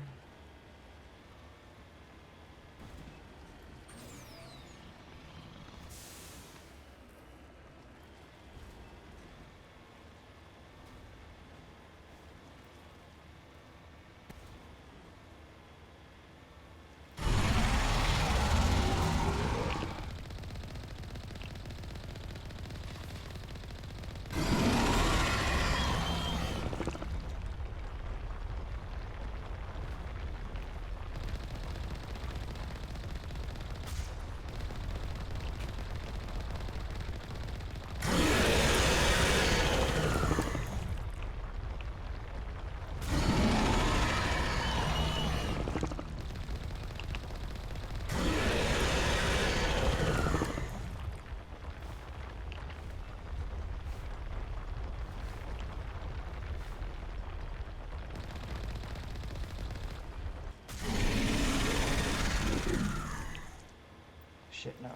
Shit, no.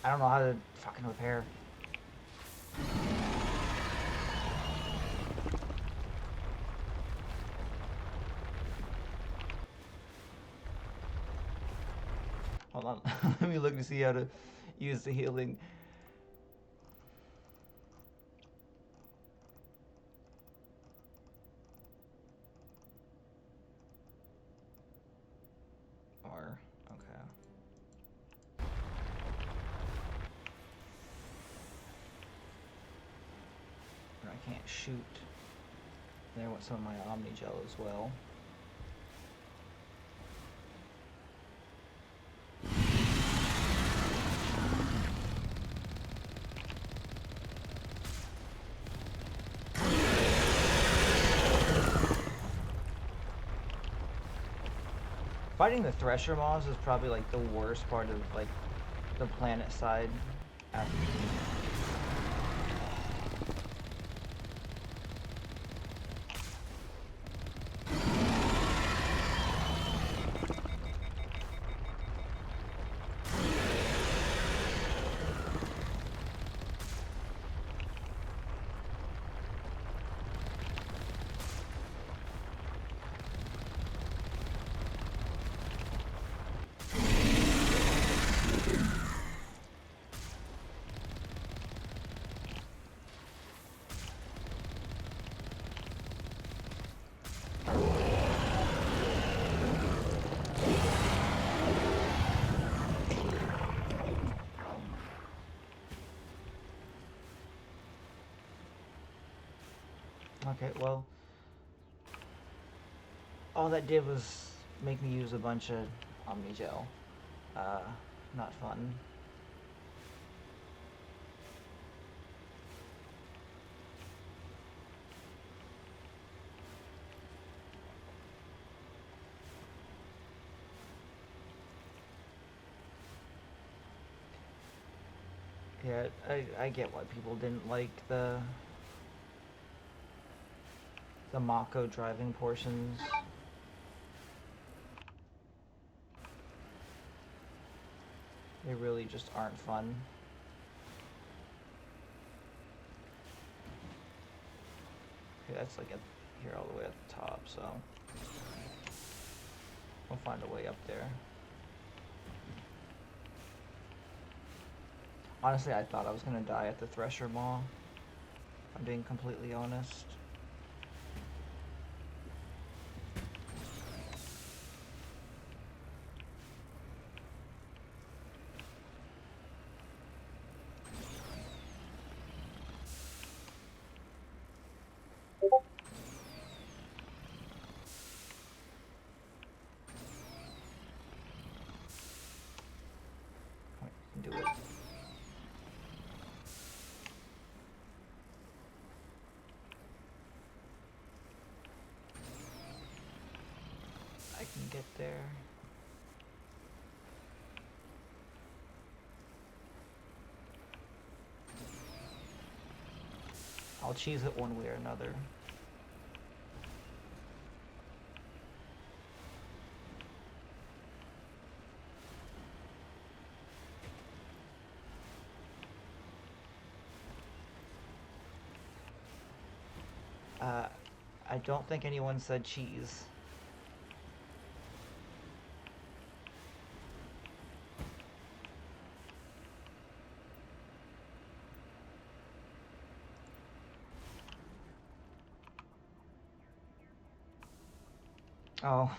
I don't know how to fucking repair. Hold on. Let me look to see how to use the healing. Can't shoot. There, I want some of my Omni Gel as well. Fighting the Thresher Maws is probably like the worst part of like the planet side after. Okay, well, all that did was make me use a bunch of Omnigel. Not fun. Yeah, I get why people didn't like the Mako driving portions. They really just aren't fun. Okay, that's like here all the way at the top, so we'll find a way up there. Honestly, I thought I was gonna die at the Thresher Maw, if I'm being completely honest. Do it. I can get there. I'll cheese it one way or another. I don't think anyone said cheese. Oh,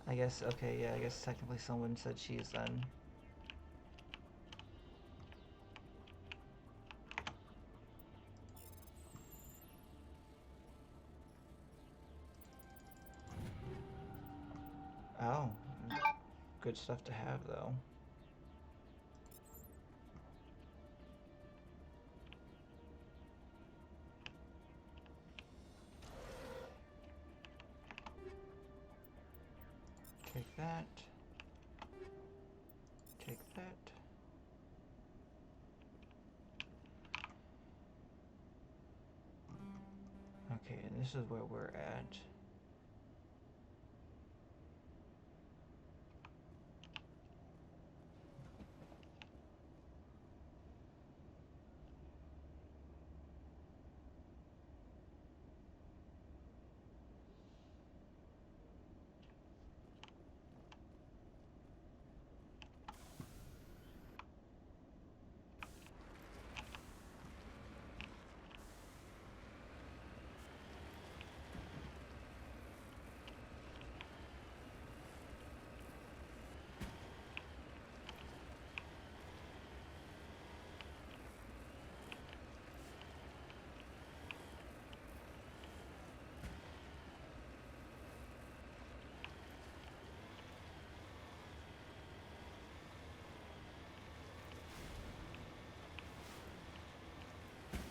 I guess, okay, yeah, I guess technically someone said cheese then. Oh, good stuff to have, though. Take that. Take that. Okay, and this is where we're at.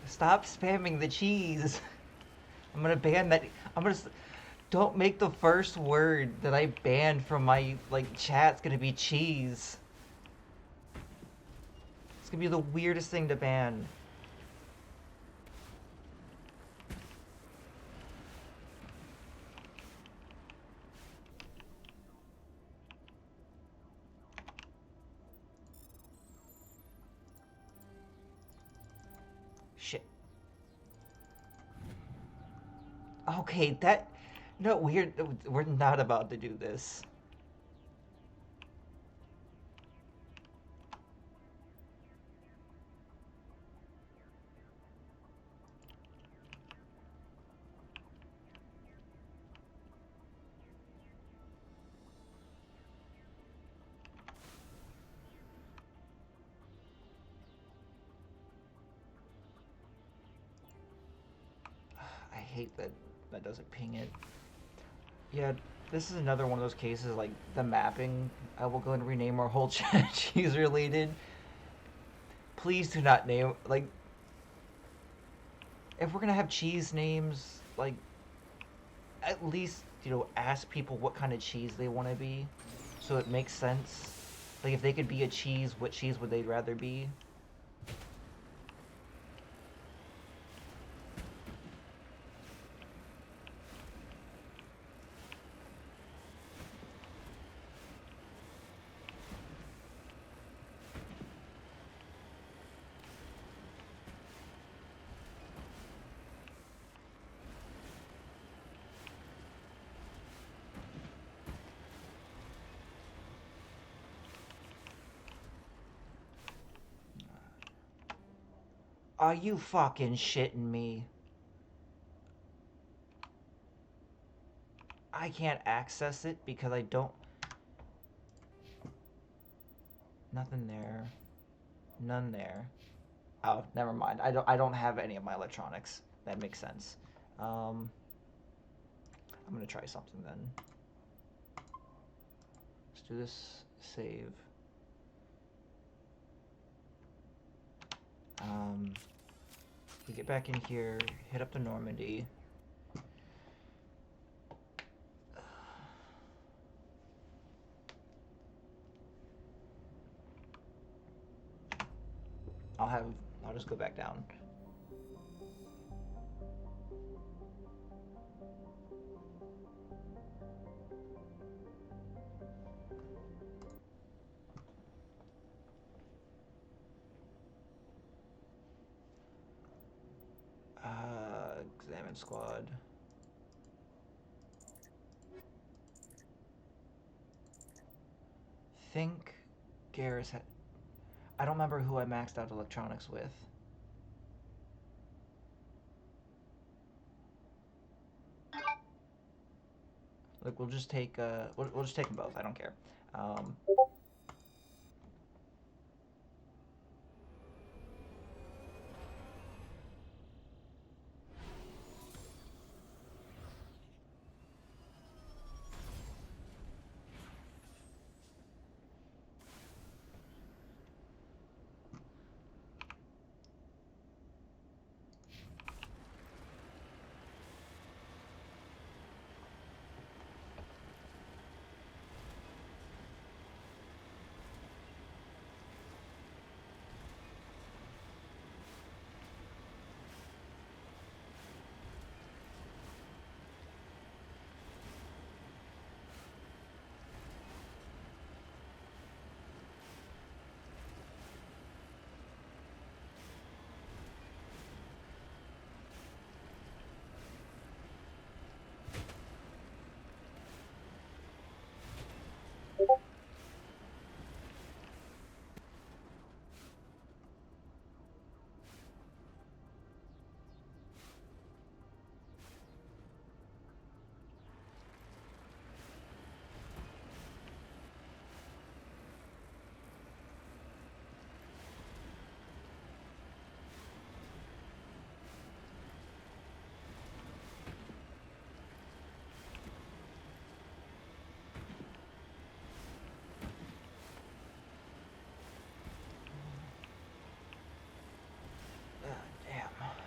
Stop spamming the cheese. I'm gonna ban that. Don't make the first word that I banned from my, like, chat's gonna be cheese. It's gonna be the weirdest thing to ban. Shit. Okay, that... No, we're not about to do this. I hate that that doesn't ping it. Yeah, this is another one of those cases, like, the mapping. I will go and rename our whole chat cheese related. Please do not name, like, if we're gonna have cheese names, like, at least, you know, ask people what kind of cheese they want to be, so it makes sense. Like, if they could be a cheese, what cheese would they rather be? Are you fucking shitting me? I can't access it because I don't... Nothing there. None there. Oh, never mind. I don't have any of my electronics. That makes sense. I'm gonna try something then. Let's do this. Save. We get back in here, hit up the Normandy. I'll just go back down. Examine squad. Think Garrus had... I don't remember who I maxed out electronics with. Look, we'll just take we'll just take them both. I don't care.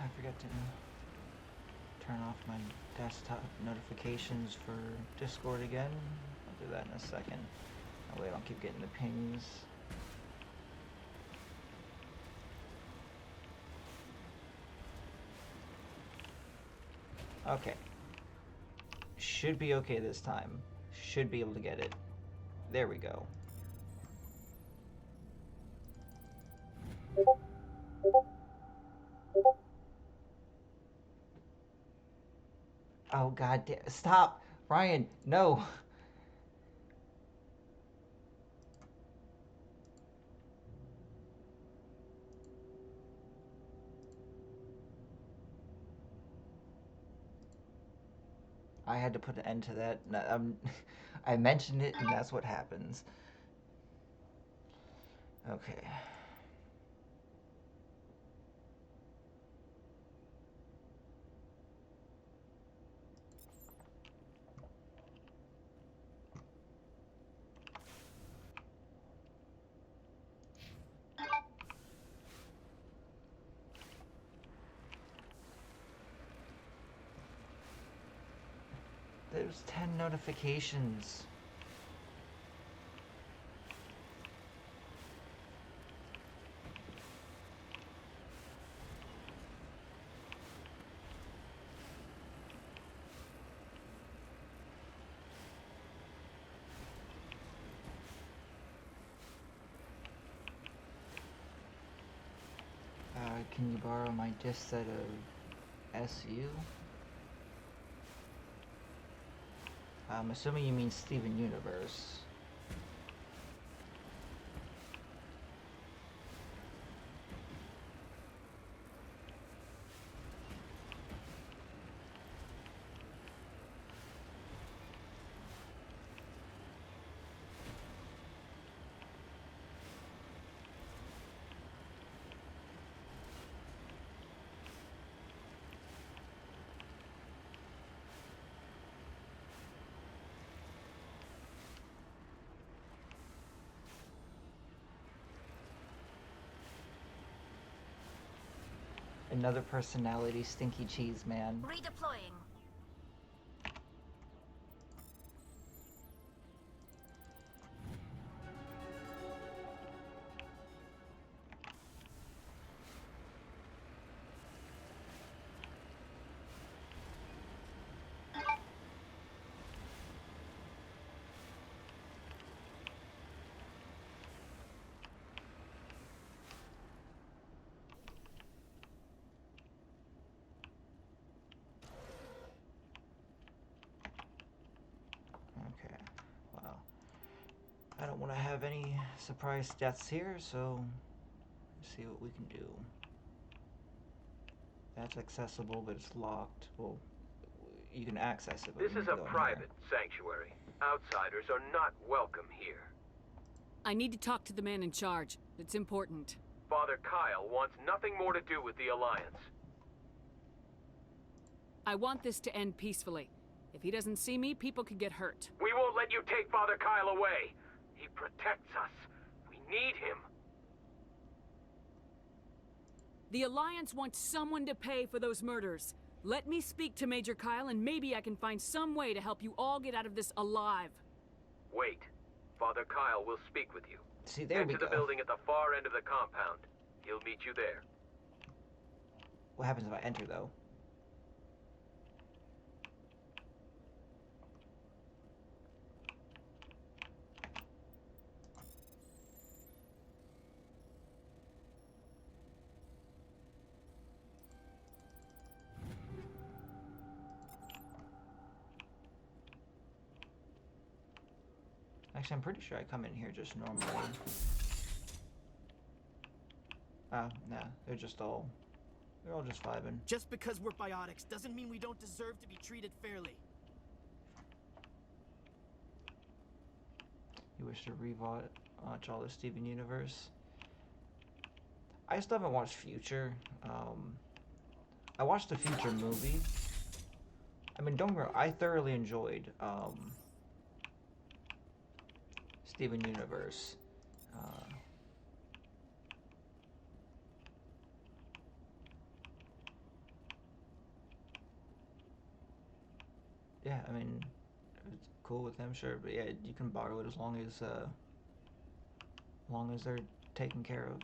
I forgot to turn off my desktop notifications for Discord again. I'll do that in a second. That way I don't keep getting the pings. Okay. Should be okay this time. Should be able to get it. There we go. Oh god damn, stop! Ryan, no! I had to put an end to that. I mentioned it and that's what happens. Okay. There's 10 notifications. Can you borrow my disc set of SU? I'm assuming you mean Steven Universe. Another personality, Stinky Cheese Man. Redeploying. I don't want to have any surprise deaths here, so let's see what we can do. That's accessible, but it's locked. Well, you can access it, but this is a private sanctuary. Outsiders are not welcome here. I need to talk to the man in charge. It's important. Father Kyle wants nothing more to do with the Alliance. I want this to end peacefully. If he doesn't see me, people could get hurt. We won't let you take Father Kyle away. He protects us. We need him. The Alliance wants someone to pay for those murders. Let me speak to Major Kyle and maybe I can find some way to help you all get out of this alive. Wait. Father Kyle will speak with you. See, there we go. Enter the building at the far end of the compound. He'll meet you there. What happens if I enter, though? Actually, I'm pretty sure I come in here just normally. Ah, nah, they're all just vibing. Just because we're biotics doesn't mean we don't deserve to be treated fairly. You wish to rewatch all the Steven Universe? I still haven't watched Future. I watched the Future movie. I mean, don't get me wrong, I thoroughly enjoyed Steven Universe. yeah, I mean, it's cool with them, sure, but yeah, you can borrow it as long as they're taken care of.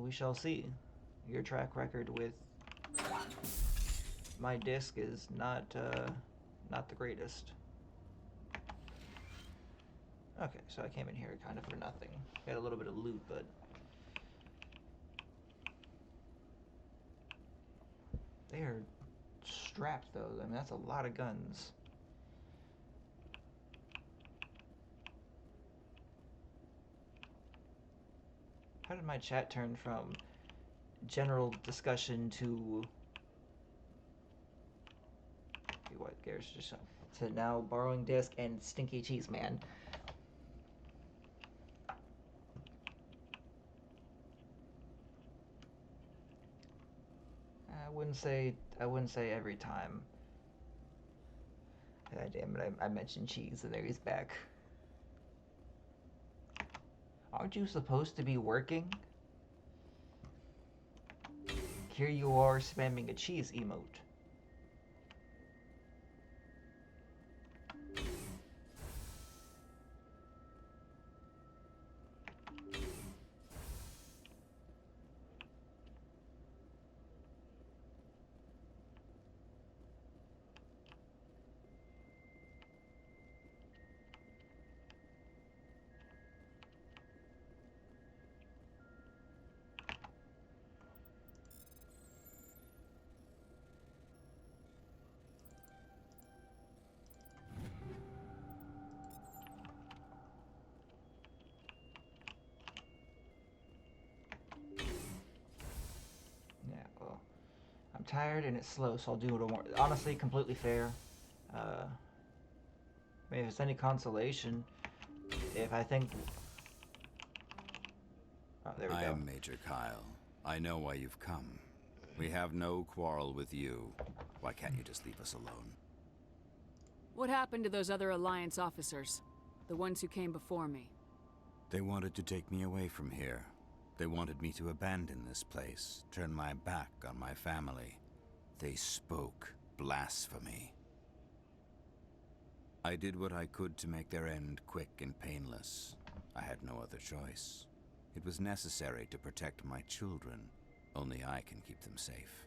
We shall see. Your track record with my disc is not the greatest. Okay, so I came in here kind of for nothing. Got a little bit of loot, but they are strapped though. I mean, that's a lot of guns. How did my chat turn from general discussion to what Garrett's just to now borrowing disc and stinky cheese man? I wouldn't say every time. God damn it, I mentioned cheese and there he's back. Aren't you supposed to be working? Here you are spamming a cheese emote. Tired and it's slow, so I'll do it more. Honestly, completely fair. Maybe if it's any consolation, if I think... Oh, there we go. I am Major Kyle. I know why you've come. We have no quarrel with you. Why can't you just leave us alone? What happened to those other Alliance officers? The ones who came before me? They wanted to take me away from here. They wanted me to abandon this place, turn my back on my family. They spoke blasphemy. I did what I could to make their end quick and painless. I had no other choice. It was necessary to protect my children. Only I can keep them safe.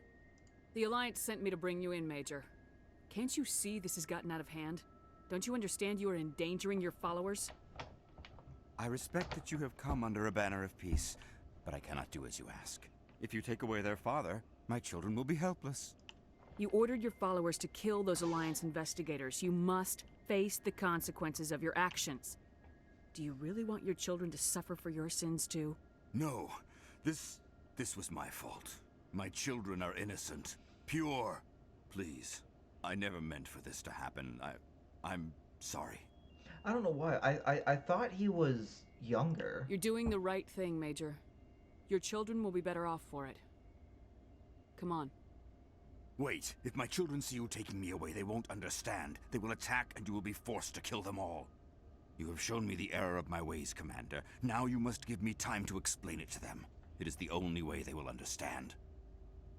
The Alliance sent me to bring you in, Major. Can't you see this has gotten out of hand? Don't you understand you are endangering your followers? I respect that you have come under a banner of peace, but I cannot do as you ask. If you take away their father, my children will be helpless. You ordered your followers to kill those Alliance investigators. You must face the consequences of your actions. Do you really want your children to suffer for your sins too? No, this was my fault. My children are innocent, pure. Please, I never meant for this to happen. I'm sorry. I don't know why. I thought he was younger. You're doing the right thing, Major. Your children will be better off for it. Come on. Wait, if my children see you taking me away, they won't understand. They will attack and you will be forced to kill them all. You have shown me the error of my ways, Commander. Now you must give me time to explain it to them. It is the only way they will understand.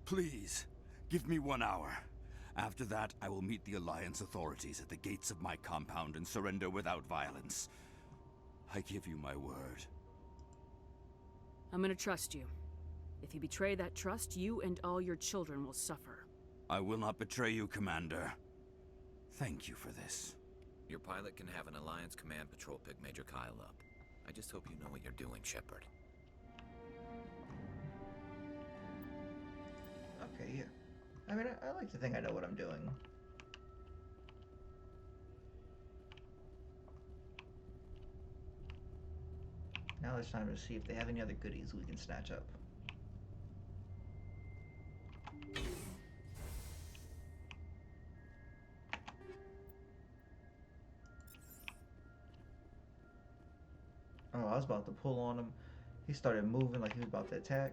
Please, give me 1 hour. After that, I will meet the Alliance authorities at the gates of my compound and surrender without violence. I give you my word. I'm gonna trust you. If you betray that trust, you and all your children will suffer. I will not betray you, Commander. Thank you for this. Your pilot can have an Alliance command patrol pick Major Kyle up. I just hope you know what you're doing, Shepard. Okay, yeah. I mean, I like to think I know what I'm doing. Now it's time to see if they have any other goodies we can snatch up. Oh, I was about to pull on him. He started moving like he was about to attack.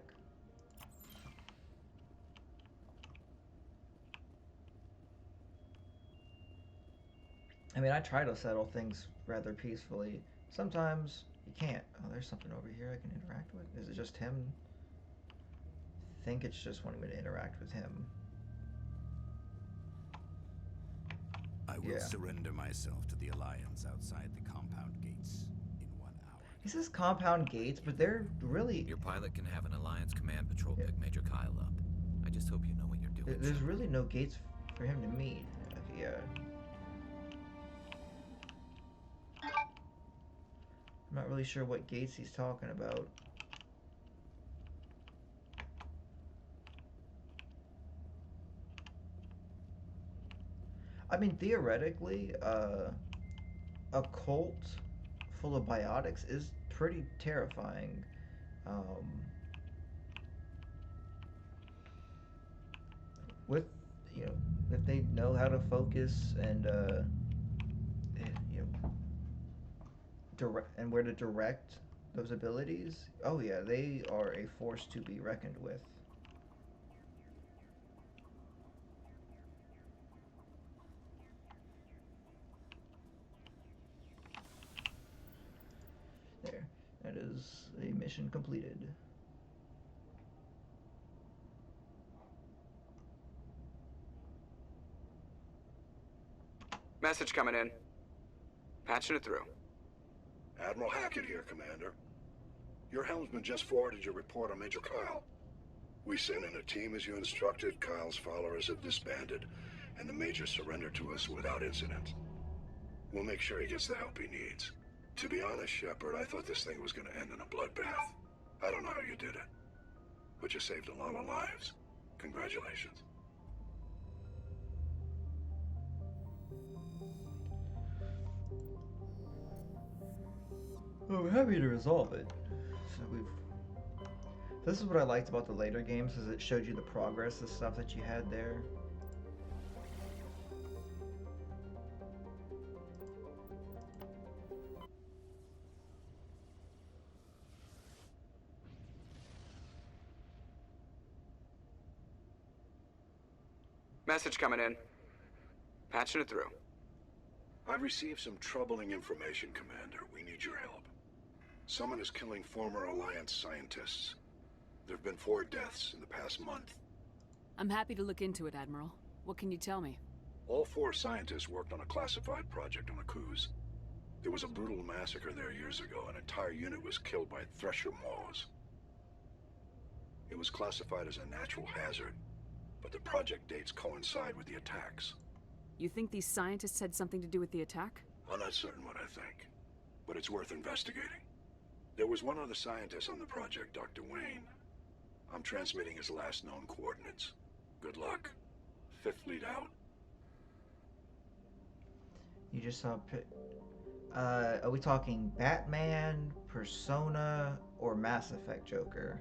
I mean, I try to settle things rather peacefully. Sometimes you can't. Oh, there's something over here I can interact with. Is it just him? I think it's just wanting me to interact with him. I will surrender myself to the Alliance outside the compound gates in 1 hour. He says compound gates, but they're really... Your pilot can have an Alliance command patrol pick Major Kyle up. I just hope you know what you're doing. There's really no gates for him to meet. Yeah. I'm not really sure what gates he's talking about. I mean, theoretically, a cult full of biotics is pretty terrifying. With, you know, if they know how to focus and you know, direct and where to direct those abilities, oh yeah, they are a force to be reckoned with. There, that is a mission completed. Message coming in. Patching it through. Admiral Hackett here, Commander. Your helmsman just forwarded your report on Major Kyle. We sent in a team as you instructed. Kyle's followers have disbanded, and the Major surrendered to us without incident. We'll make sure he gets the help he needs. To be honest, Shepard, I thought this thing was going to end in a bloodbath. I don't know how you did it, but you saved a lot of lives. Congratulations. Well, we're happy to resolve it. So this is what I liked about the later games, is it showed you the progress, the stuff that you had there. Message coming in. Patching it through. I've received some troubling information, Commander. We need your help. Someone is killing former Alliance scientists. There have been 4 deaths in the past month. I'm happy to look into it, Admiral. What can you tell me? All 4 scientists worked on a classified project on Akuz. There was a brutal massacre there years ago. An entire unit was killed by Thresher Maws. It was classified as a natural hazard, but the project dates coincide with the attacks. You think these scientists had something to do with the attack? I'm not certain what I think, but it's worth investigating. There was one other scientist on the project, Dr. Wayne. I'm transmitting his last known coordinates. Good luck. 5th Fleet out. You just saw are we talking Batman, Persona, or Mass Effect Joker?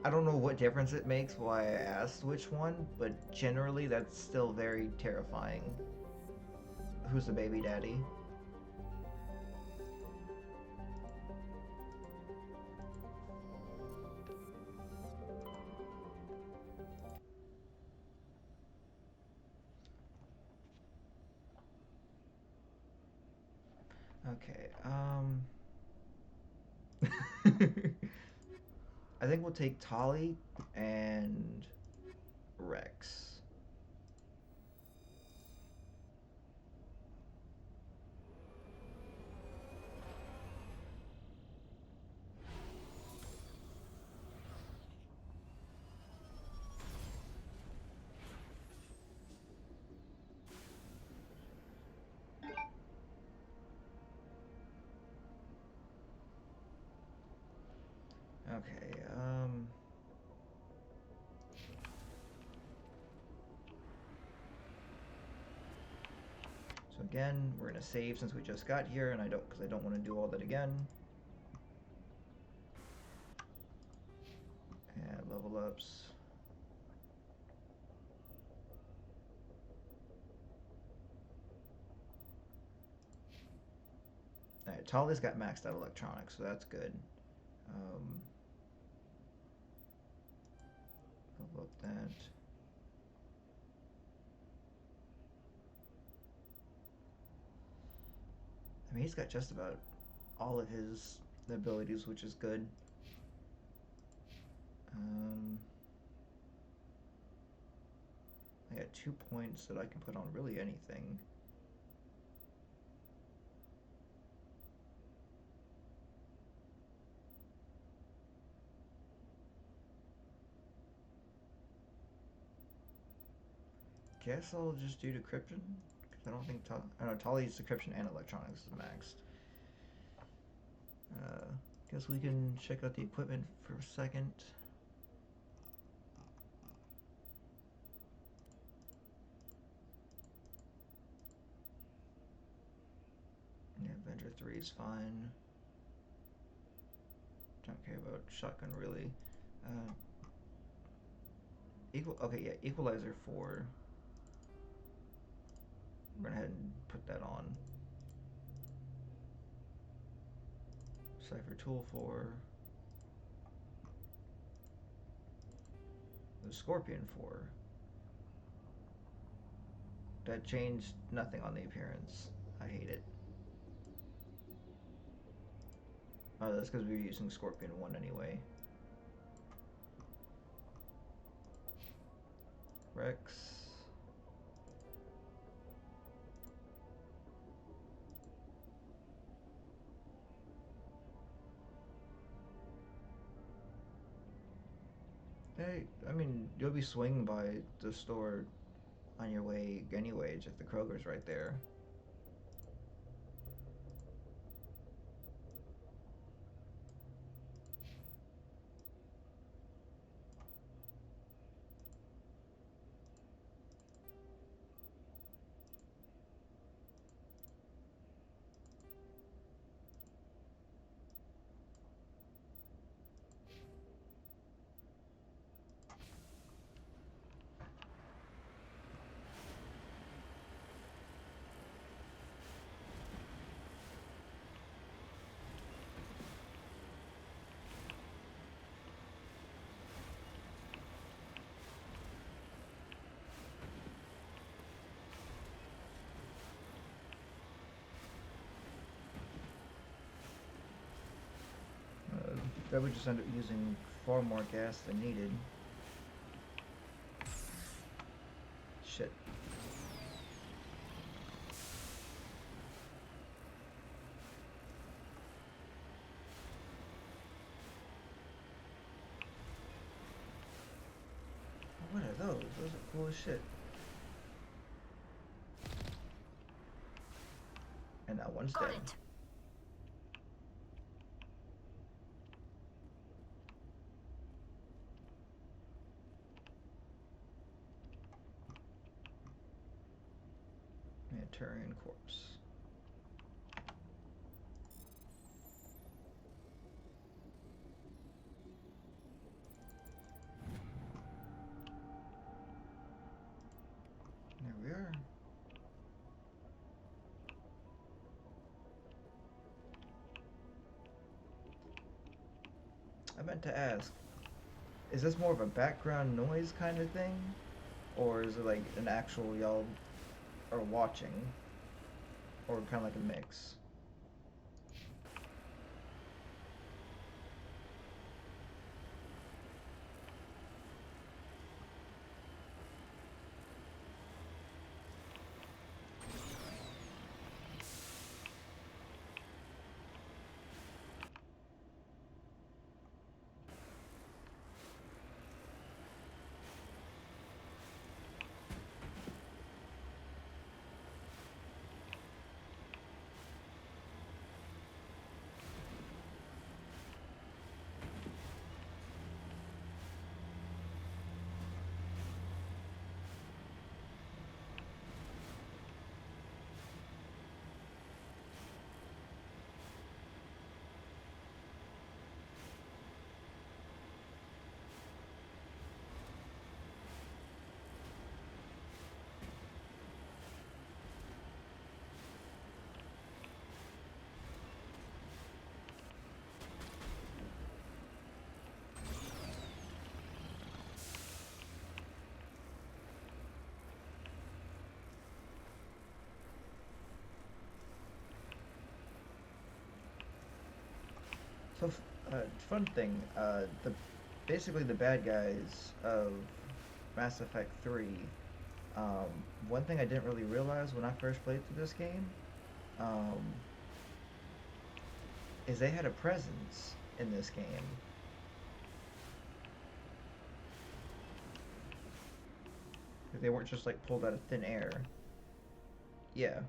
I don't know what difference it makes why I asked which one, but generally that's still very terrifying. Who's the baby daddy? Okay, I think we'll take Tali and Rex. Okay, so again, we're gonna save since we just got here, and because I don't want to do all that again. And level ups. Alright, Tali's got maxed out electronics, so that's good. How about that? I mean, he's got just about all of his abilities, which is good. I got 2 points that I can put on really anything. Guess I'll just do decryption, because I don't think I know Tali's decryption and electronics is maxed. Guess we can check out the equipment for a second. Yeah, Avenger 3 is fine. Don't care about shotgun really. Okay, yeah, Equalizer 4. I'm gonna go ahead and put that on. Cypher Tool 4. The Scorpion 4. That changed nothing on the appearance. I hate it. Oh, that's because we were using Scorpion 1 anyway. Rex. Hey, I mean, you'll be swinging by the store on your way anyway, if the Kroger's right there. That would just end up using far more gas than needed. Shit. What are those? Those are cool as shit. And that one's dead. Turian corpse. There we are. I meant to ask, is this more of a background noise kind of thing? Or is it like an actual y'all are watching, or kind of like a mix? So, fun thing, basically the bad guys of Mass Effect 3, one thing I didn't really realize when I first played through this game, is they had a presence in this game. They weren't just like pulled out of thin air. Yeah.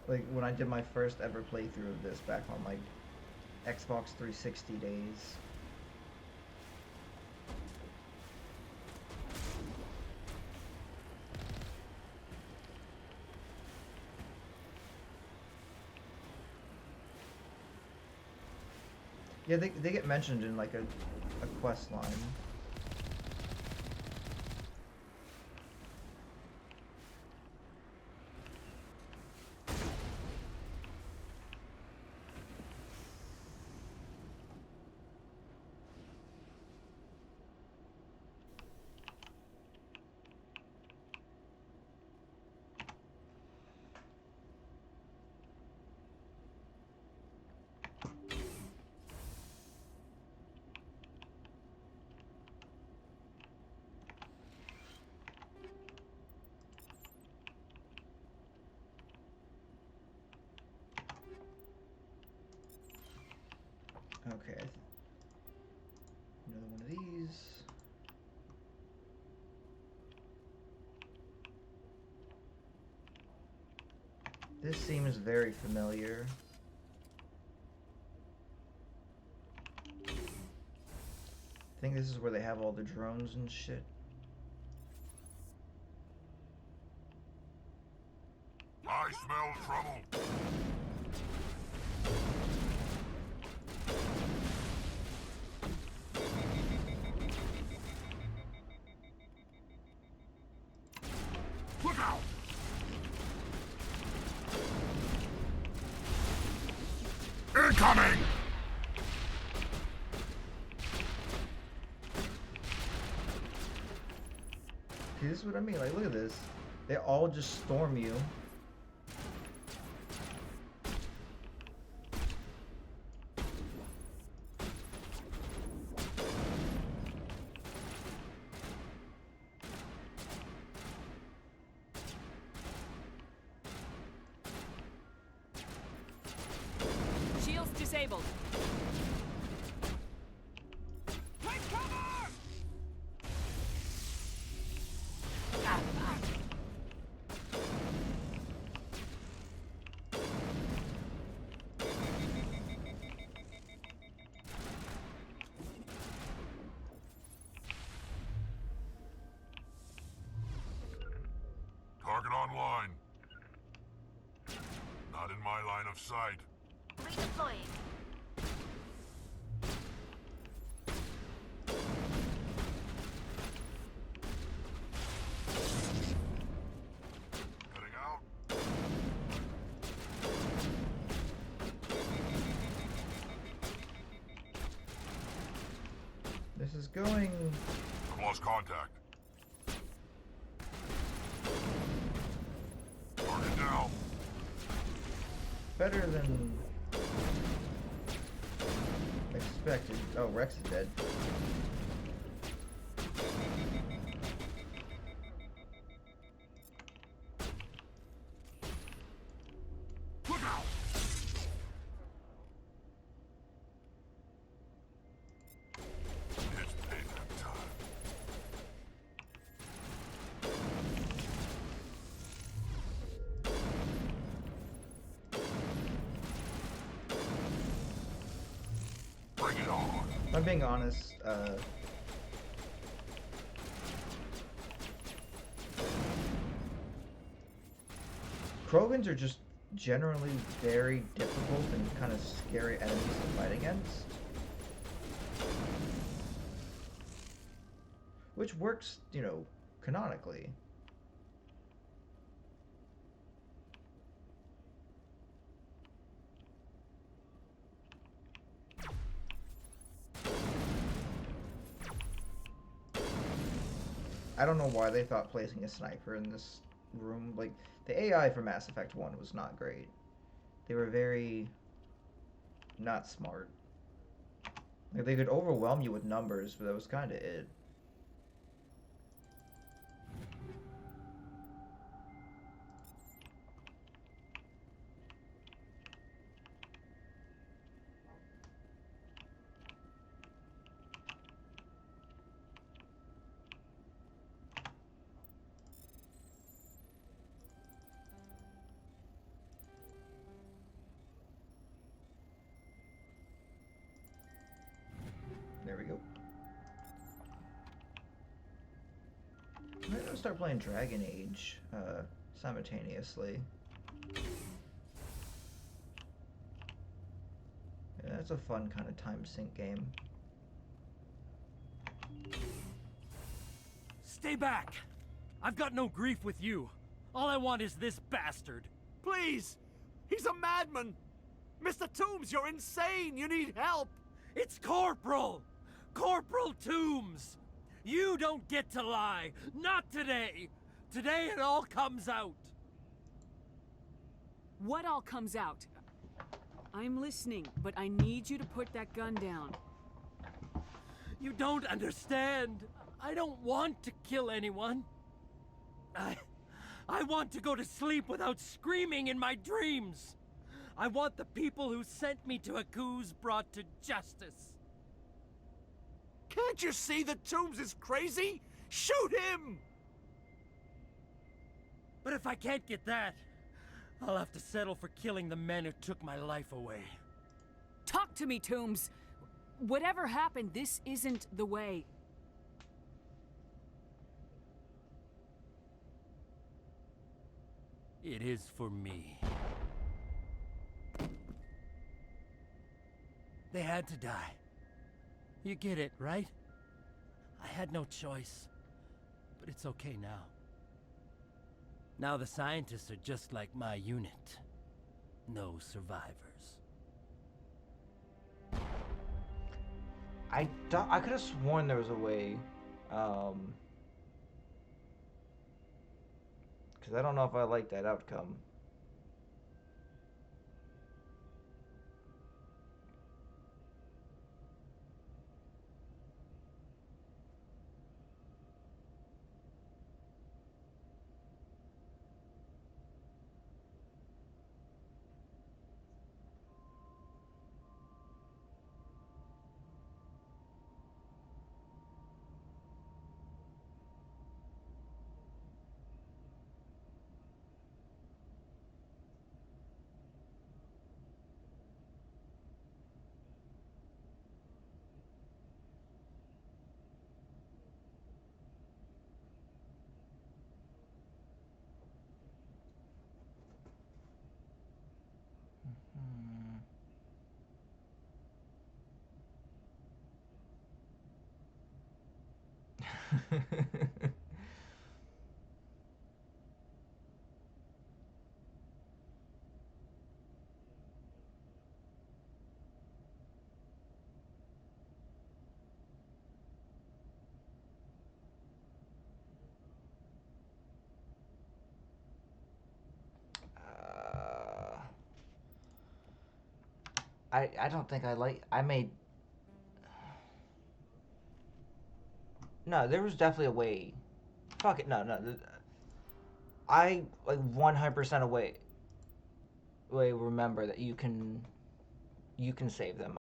Like when I did my first ever playthrough of this back on my Xbox 360 days. Yeah, they get mentioned in like a quest line. Okay. Another one of these. This seems very familiar. I think this is where they have all the drones and shit. I smell trouble. Look out! Incoming! See, this is what I mean. Like, look at this. They all just storm you. Shields disabled. Take cover! Target online. Not in my line of sight. Redeploying. Heading out. This is going... I've lost contact. Target down. better than expected. Oh, Rex is dead. Look out! It's payback time. Bring it on. If I'm being honest, Krogans are just generally very difficult and kind of scary enemies to fight against. Which works, you know, canonically. I don't know why they thought placing a sniper in this room. Like, the AI for Mass Effect 1 was not great. They were very not smart. Like, they could overwhelm you with numbers, but that was kind of it. There we go. I'm gonna start playing Dragon Age simultaneously. Yeah, that's a fun kind of time sync game. Stay back! I've got no grief with you. All I want is this bastard. Please! He's a madman! Mr. Toombs, you're insane! You need help! It's Corporal! Corporal Toombs! You don't get to lie! Not today! Today it all comes out! What all comes out? I'm listening, but I need you to put that gun down. You don't understand. I don't want to kill anyone. I want to go to sleep without screaming in my dreams. I want the people who sent me to Akuz brought to justice. Can't you see that Toombs is crazy? Shoot him! But if I can't get that, I'll have to settle for killing the men who took my life away. Talk to me, Toombs. Whatever happened, this isn't the way. It is for me. They had to die. You get it, right? I had no choice. But it's okay now. Now the scientists are just like my unit. No survivors. I could have sworn there was a way, because I don't know if I like that outcome. I don't think I made... No, there was definitely a way. Fuck it, no. I, like, 100% remember that you can save them.